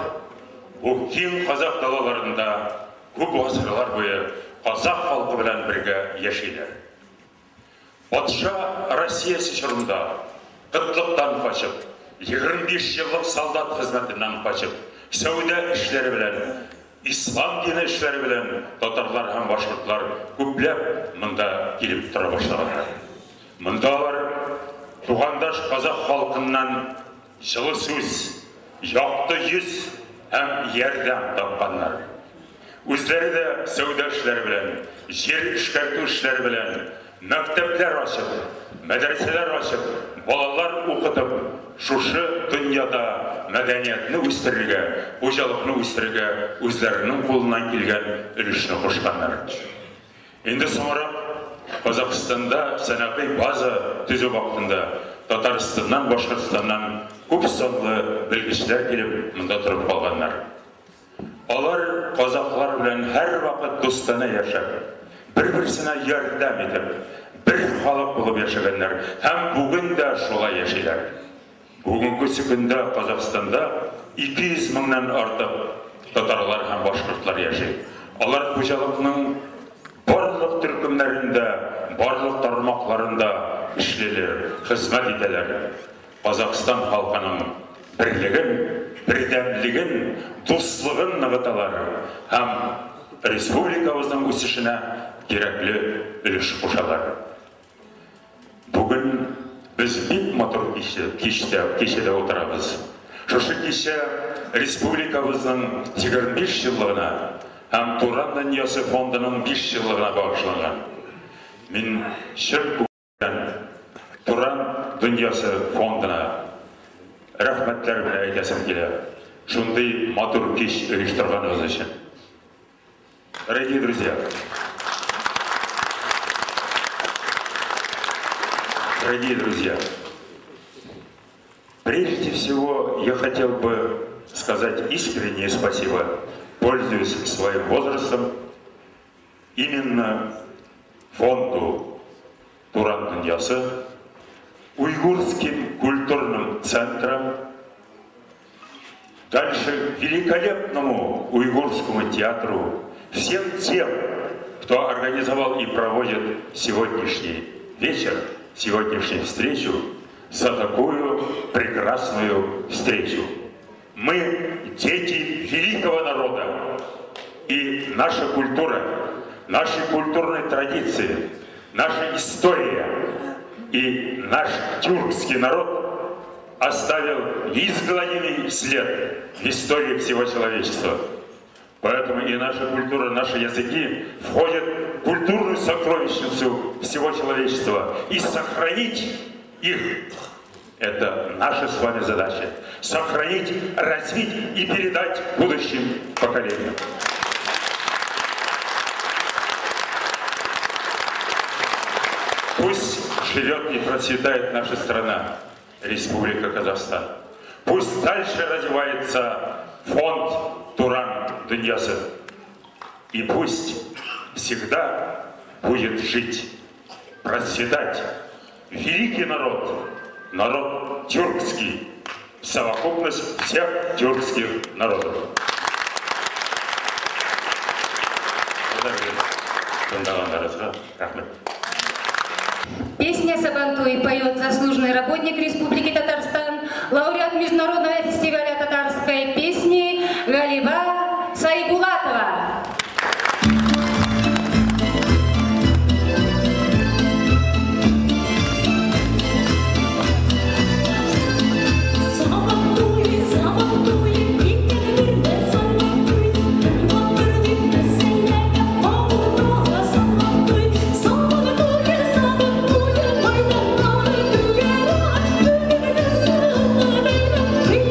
бұл кең қазақ далаларында көп ғасырлар бойы қазақ халқы белән бірге яшиләр. Патша Россия шырында қытлықтан қашып, 25 жылдық солдат қызметінен қашып, сәуде ішлері белән, ислам дini ішлері белән татарлар һәм башқұртлар көпләп мұнда келіп тұра башлаганнар. Мұндалар туғандаш қазақ халқынан жылы сөз, яқты yüz һәм ярдәм тапқаннар. Үзләре дә сәүдә эшләре белән, жер эшкәртү эшләре белән, мәктәпләр ачып, мәдрәсәләр ачып, балалар укытып, шушы дөньяда мәдәниятне үстерергә, хуҗалыкны үстерергә үзләренең кулыннан килгән өлешне кушканнар. Инде соңрак Қазақстанда сәнәгый база төзү вакытында Татарстаннан, Башкортстаннан күп санлы белгечләр килеп монда турып калганнар. Алар казаклар белән һәр вакыт достана яшәп, бер-берсенә ярдәм итеп, бер халык булып яшәгәннәр һәм бүген дә шулай яшиләр. Бүгенге көндә Казакстанда 200 меңнән артык татарлар һәм башкортлар яши. Алар хуҗалыкның барлык төркемнәрендә, барлык тармакларында эшләләр, хезмәт итәләр. Казакстан халкының бирлеген, бердәмлеген, дуслыгын ныгыталар һәм республикабызның үсешенә кирәкле өлеш кушалар. Бүген biz бик матур кичәдә утырабыз. Шушы кичә республикабызның 25 еллыгына һәм Туран Дөньясы фондының 5 еллыгына багышланган. Мин чын күңелдән Туран Дөньясы фондына рәхмәтләр белән әйтәсем килә. Шундый матур кич оештырганыбыз өчен. Дорогие друзья, прежде всего я хотел бы сказать искреннее спасибо, пользуясь своим возрастом, именно фонду Туран Дуньясы, уйгурским культурным центром, дальше великолепному уйгурскому театру, всем тем, кто организовал и проводит сегодняшний вечер, сегодняшнюю встречу, за такую прекрасную встречу. Мы дети великого народа, и наша культура, наши культурные традиции, наша история и наш тюркский народ оставил неизгладимый след в истории всего человечества. Поэтому и наша культура, наши языки входят в культурную сокровищницу всего человечества. И сохранить их – это наша с вами задача. Сохранить, развить и передать будущим поколениям. Пусть живет и процветает наша страна, Республика Казахстан. Пусть дальше развивается фонд Туран Дуньясы. И пусть всегда будет жить, процветать великий народ, народ тюркский, совокупность всех тюркских народов. Песня «Сабантуй» поет заслуженный работник Республики Татарстан, лауреат Международного фестиваля татарской песни Галиба Сайбулатова. Thank you.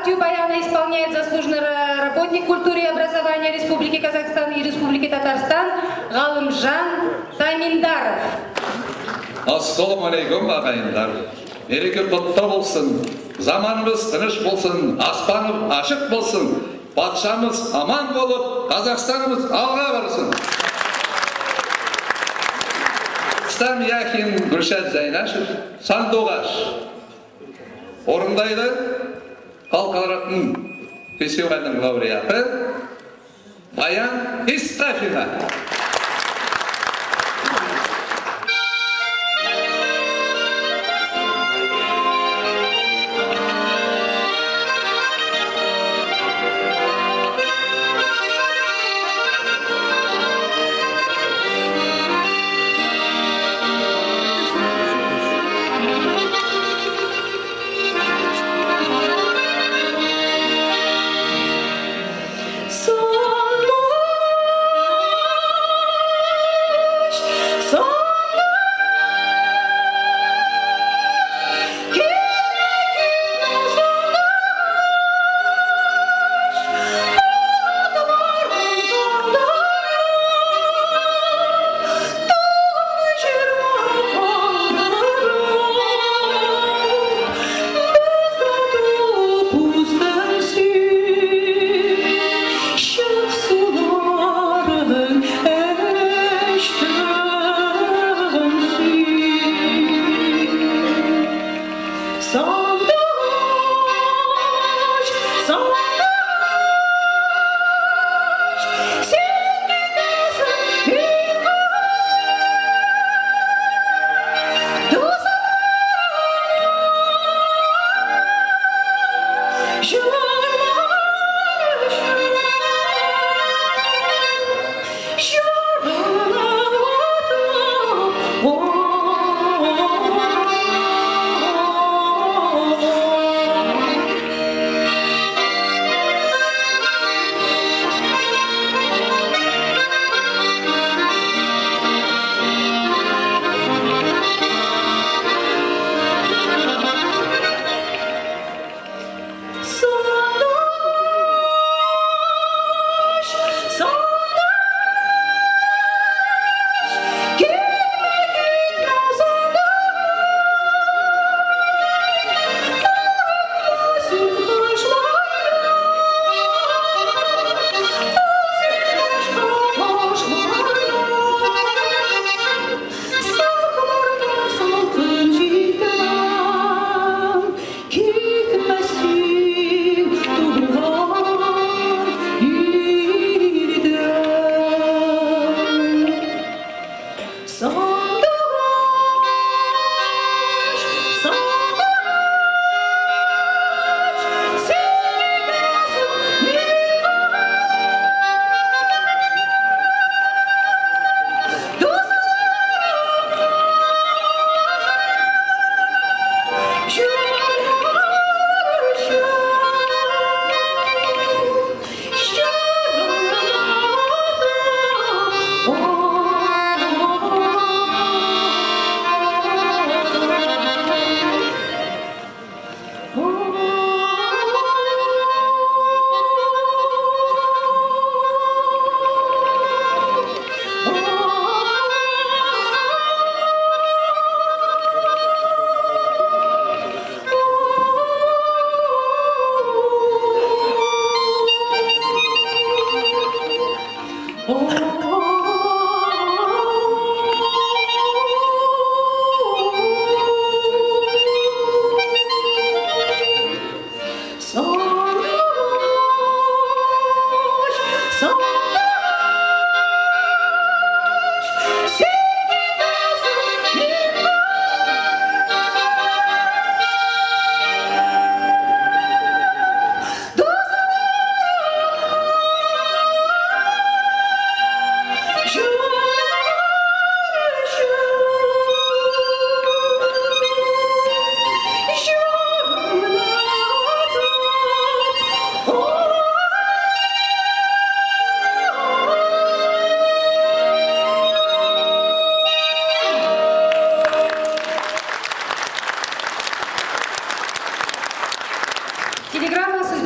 Партию баяна исполняет заслуженный работник культуры и образования Республики Казахстан и Республики Татарстан Галымжан Таминдаров. Ассаламу алейкум, ағайындар. Мереке құтты болсын, заманымыз тыныш болсын, аспанымыз ашық болсын, патшамыз аман болып, Қазақстанымыз алға барсын. Стам Яхин Гүлшат Зайнашев, Сандуғаш. Орындайды халықаралық фестивальдің лауреаты Баян Исқафина.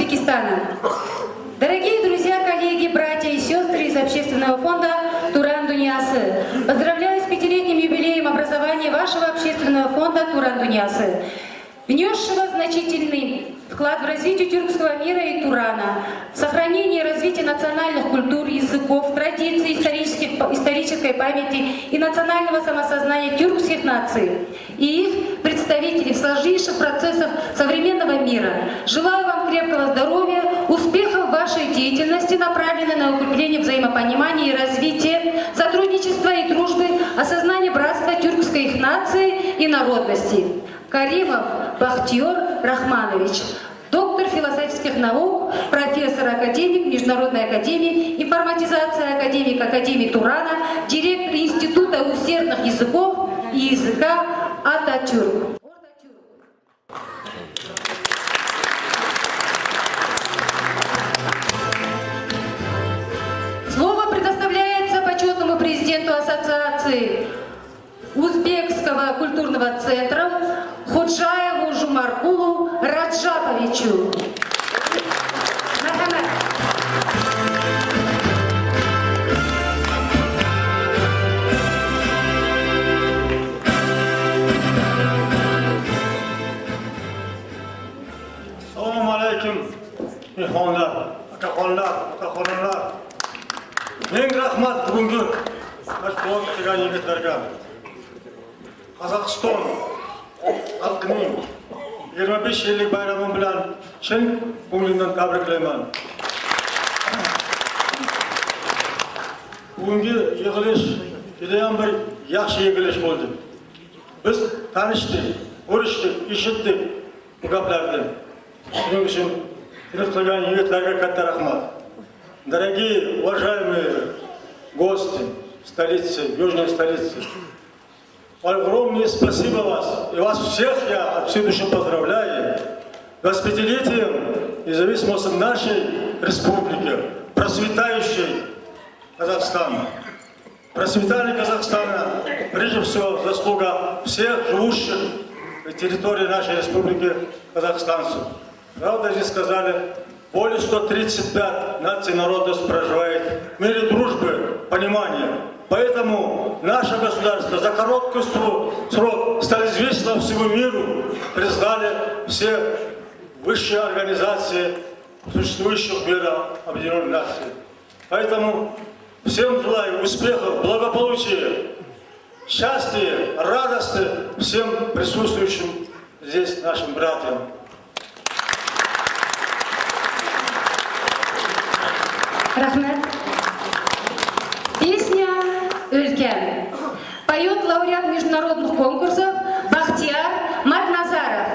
Узбекистана. Дорогие друзья, коллеги, братья и сестры из общественного фонда «Туран Дуньясы», поздравляю с 5-летним юбилеем образования вашего общественного фонда «Туран Дуньясы», внесшего значительный вклад в развитие тюркского мира и Турана, в сохранение и развитие национальных культур, языков, традиций, исторической памяти и национального самосознания тюркских наций и их представителей в сложнейших процессах современного мира. Желаю вам крепкого здоровья, успехов в вашей деятельности, направленной на укрепление взаимопонимания и развитие, сотрудничества и дружбы, осознания братства тюркской их нации и народности. Каримов Бахтиер Рахманович, доктор философских наук, профессор, академик Международной академии, информатизация, академик Академии Турана, директор Института усердных языков и языка Ататюрк. Слово предоставляется почетному президенту Ассоциации Узбекского культурного центра Ходжаеву Жумаркулу Раджаповичу. Assalomu alaykum, mehmonlar, akaxonlar, otaxonlar. Ming rahmat bugungi mashg'ulot qilgan yigitlarga. Qozog'iston xalqining 25 yillik bayrami bilan chin ko'nglimdan tabriklayman. Bugungi yig'ilish juda ham bir yaxshi yig'ilish bo'ldi. Biz tanishdik, ko'rishdik, eshitdik bu gaplarni. Shuning uchun qilgan yigitlarga katta rahmat. Дорогие, уважаемые гости столицы, южной столицы, огромное спасибо вас. И вас всех я от всей души поздравляю с 5-летием независимости нашей республики, процветающей Казахстана. Процветание Казахстана, прежде всего, заслуга всех живущих на территории нашей республики казахстанцев. Правда, здесь сказали, более 135 наций народов проживает в мире дружбы, понимания. Поэтому наше государство за короткий срок стало известно всему миру, признали все высшие организации существующих в мире Объединенных Наций. Поэтому всем желаю успехов, благополучия, счастья, радости всем присутствующим здесь нашим братьям. Рахмет. Песня «Өлкем». Поет лауреат международных конкурсов Бахтияр Матназаров.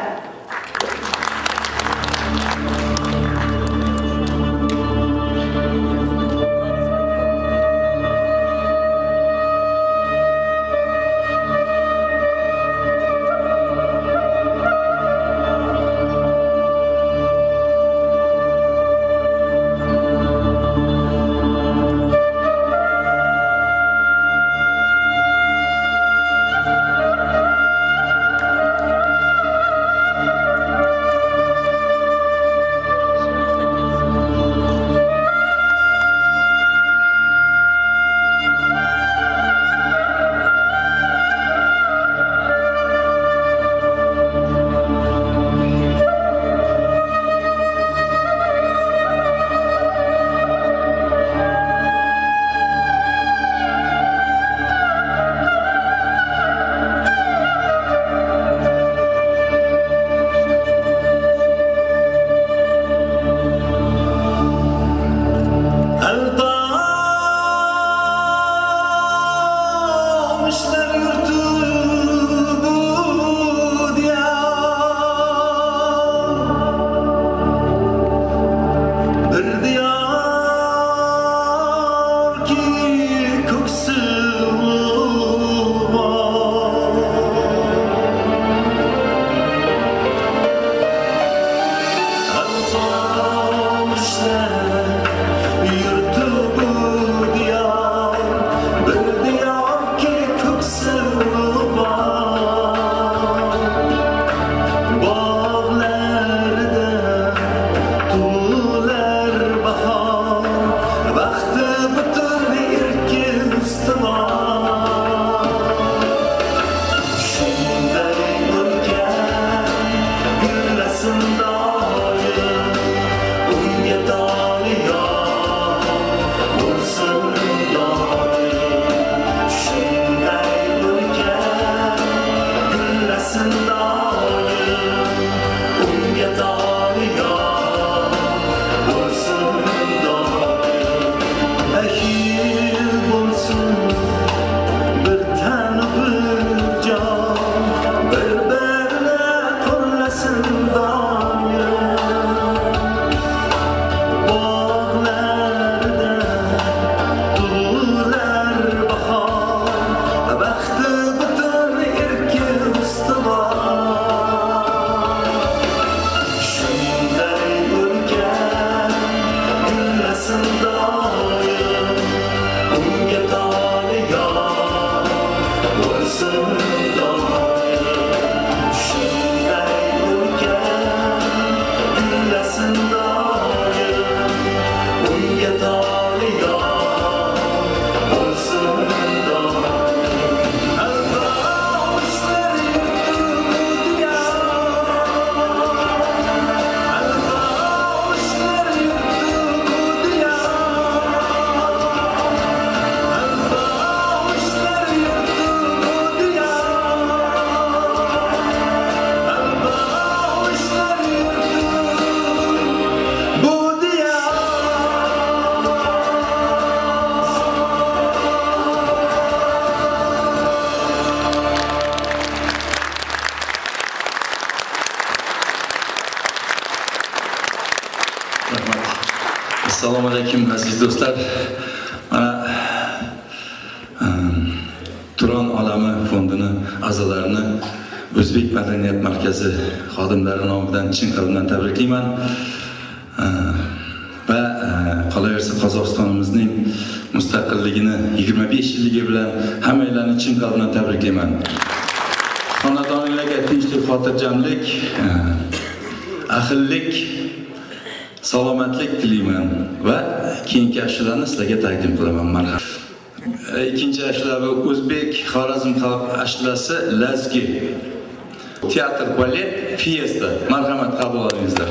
Assalomu alaykum aziz do'stlar. Mana Turan Olami fondini a'zolarini O'zbek madaniyat markazi xodimlari nomidan chin qalbdan tabriklayman. Va qolaversa Qozog'istonimizning mustaqilligini 25 yilligi bilan hammalarni chin qalbdan tabriklayman. Xonadoningizga tinchlik, xotirjamlik, ahillik, salomatlik tilayman va keyingi ashulalarni sizlarga taqdim qilaman. Marhamat. İkinci ashula bu O'zbek Xorazm xalq ashulasi Lazgi. Teatr, balet, fiesta. Marhamat, qabul qilingizlar.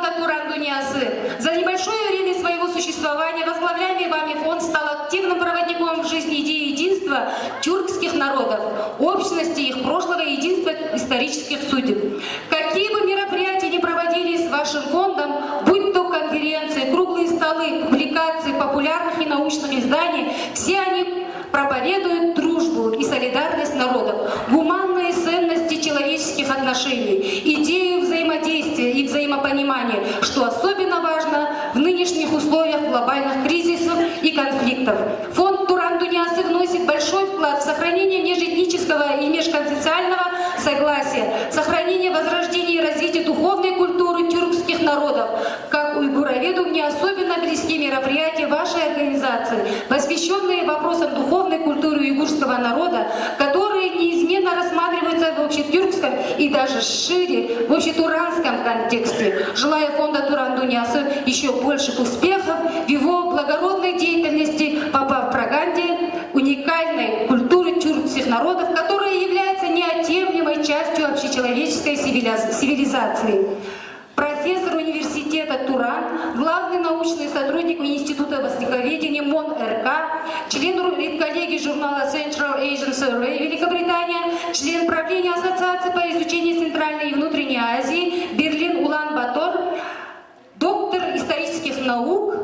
фонда «Туран Дуньясы». За небольшое время своего существования возглавляемый вами фонд стал активным проводником в жизни идеи единства тюркских народов, общности их прошлого и единства исторических судеб. Какие бы мероприятия ни проводились с вашим фондом, будь то конференции, круглые столы, публикации популярных и научных изданий, все они проповедуют дружбу и солидарность народов, гуманные ценности человеческих отношений, идею взаимодействия и взаимопонимания, что особенно важно в нынешних условиях глобальных кризисов и конфликтов. Фонд «Туран Дуньясы» вносит большой вклад в сохранение межэтнического и межконфессионального согласия, сохранение, возрождение и развитие духовной культуры тюркских народов. Как уйгуроведу мне особенно близки мероприятия вашей организации, посвященные вопросам духовной культуры уйгурского народа, которые неизменно рассматриваются в общетюркском и даже шире в общетуранском контексте. Желаю фонда «Туран Дуньясы» еще больших успехов в его благородной деятельности по пропаганде уникальной культуры тюркских народов, которая является неотъемлемой частью общечеловеческой цивилизации. Профессор университета Туран, главный научный сотрудник Института востоковедения МОН РК, член редколлегии журнала Central Asian Survey Великобритания, член правления Ассоциации по изучению Центральной и Внутренней Азии Берлин Улан-Батор, доктор исторических наук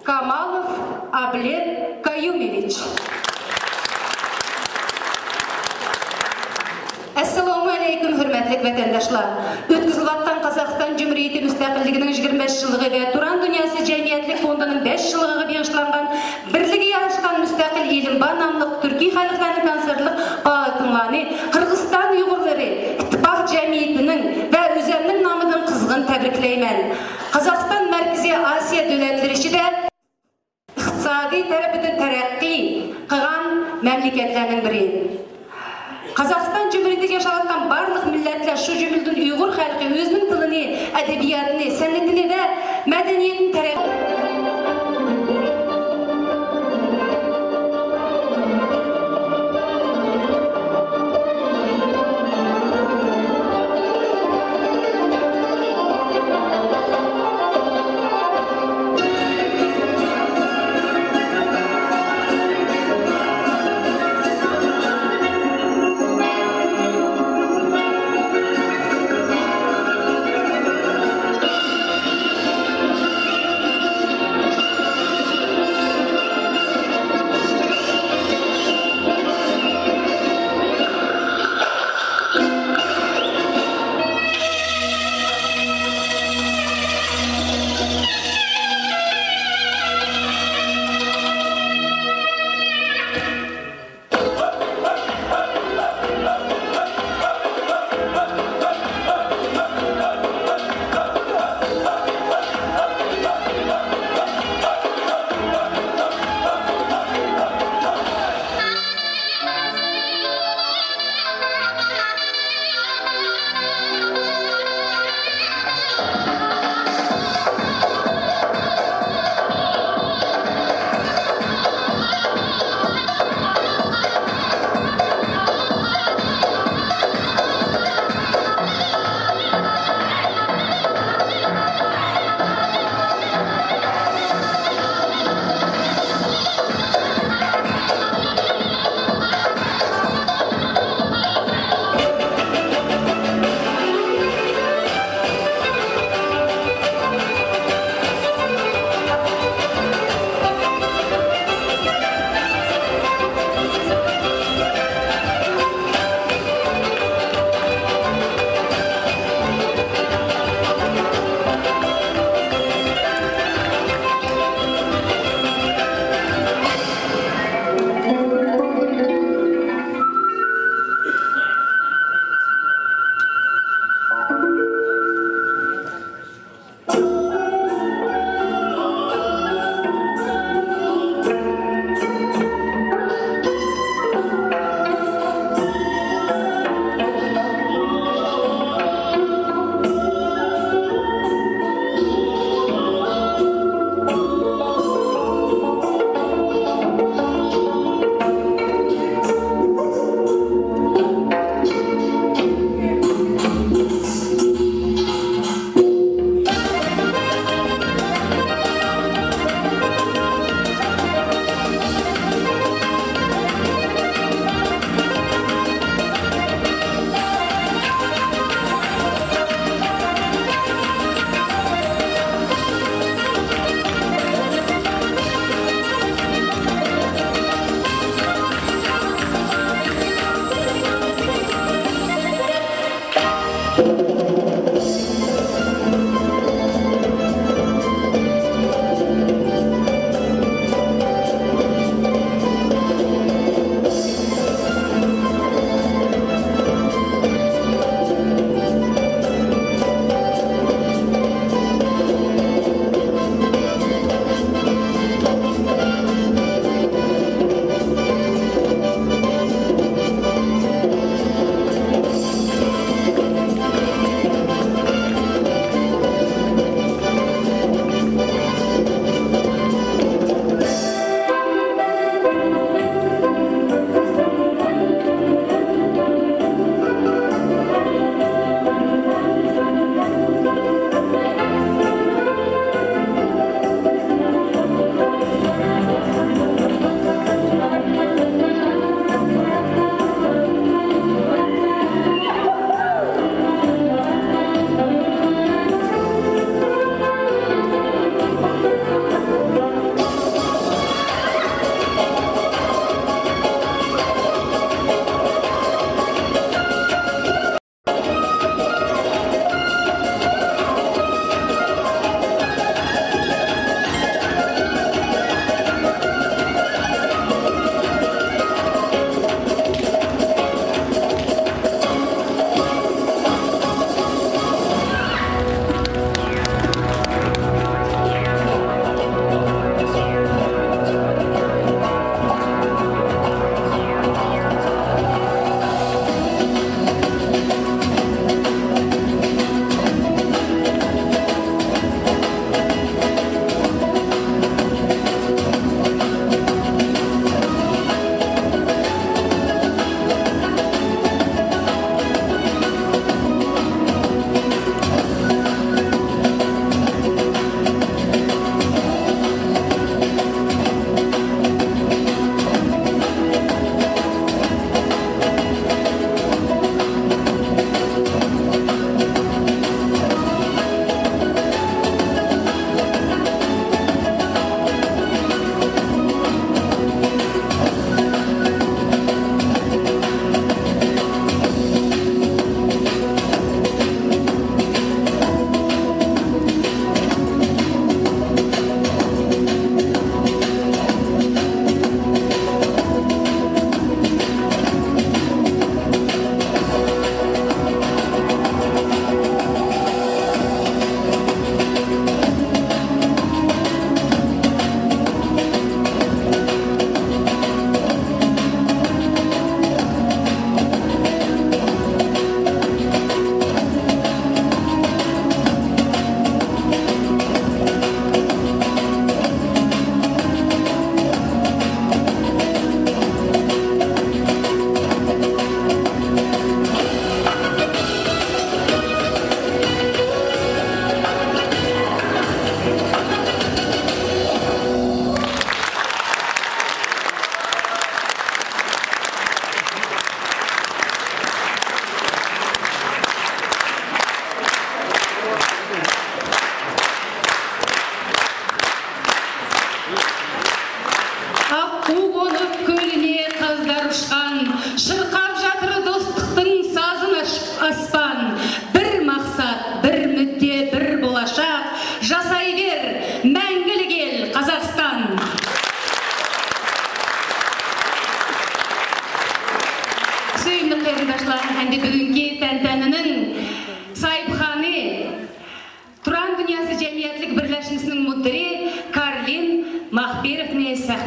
Камалов Аблет Каюмевич. Assalamu alaikum, hürmetli vatandaşlar. Ötküzülvattan Қазақстан Cumhuriyeti müstakilliginin 25 yıllığı ve Turan Dünyası Cemiyetlik Fondu'nun 5 yıllığı bağışlangan birligi yarışkan müstakil ilim banamlık Türkiye Halklarının Kanserlik Bağıtınlani Kırgızstan Uygurları İttifak Cemiyeti'nin ve üzerinin namının kızgın tebrikleymen. Қазақстан Merkezi Asya devletleri içinde iqtisadi tarafından terakki kılan memleketlerinin biri. Қазақстан Cumhuriyeti yaşavattan bарлық milletler şu cümleden Uygur halkı özünün tılını, edebiyatını, sanatını ve medeniyetini terakki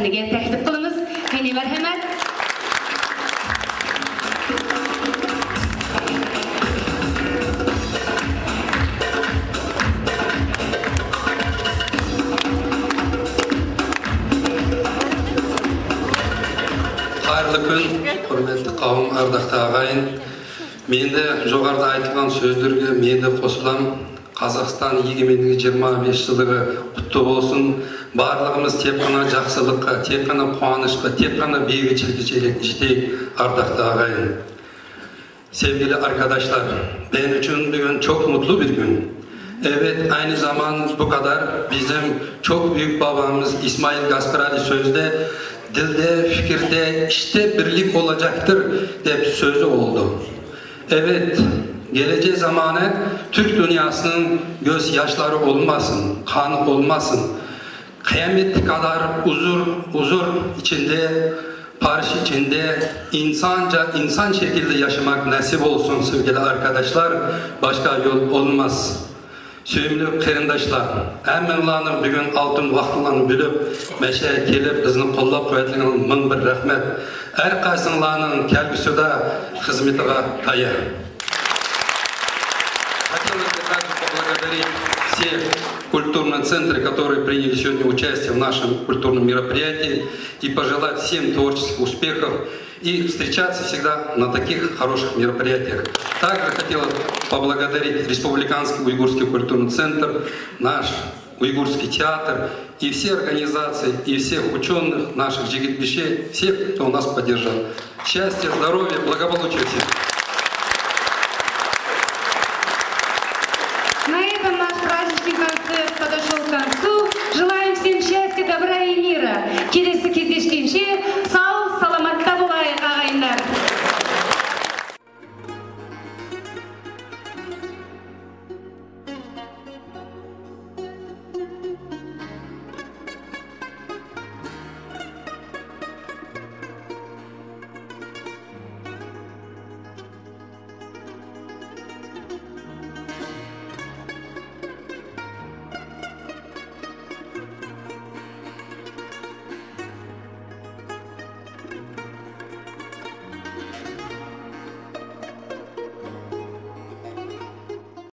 рәсімдеге тәкліп қылыңыз. Мене мәрхәмәт. Қайырлы күн, құрметті қауым, ардақты ағайын. Мен де жоғарыда айтылған сөздерге мен де қосылам. Қазақстан егемендігі 25 жылдығы құтты болсын. Барлығымыз тек қана жақсылыққа, тек қана қуанышқа, тек қана бейбітшілікке жетейік, ардақты ағайын. Sevgili arkadaşlar, benim için bugün çok mutlu bir gün. Evet, aynı zaman bu kadar bizim çok büyük babamız İsmail Gasparali sözde, dilde, fikirde işte birlik olacaktır deyip sözü oldu. Evet, geleceği zamanı Türk dünyasının gözyaşları olmasın, kan olmasın. Kıyamet kadar huzur içinde, barış içinde insan şekilde yaşamak nasip olsun sevgili arkadaşlar. Başka yol olmaz. Сөйімлі қиындашлар, әмінланы бүгін алтын вақтыланы біліп, мәше келіп, біздің қоллап қоятылығын мың бір рахмет. Әр қайсыңланың кәлгісі да қызметіға таяр. Хотелось бы также поблагодарить все культурные центры, которые приняли сегодня участие в нашем культурном мероприятии, и пожелать всем творческих успехов и встречаться всегда на таких хороших мероприятиях. Также хотел поблагодарить Республиканский уйгурский культурный центр, наш уйгурский театр и все организации, и всех ученых, наших жигитбишей, всех, кто нас поддержал. Счастья, здоровья, благополучия всем. На этом наш праздничный концерт подошел к концу. Желаем всем счастья, добра и мира. Келесі кездескенше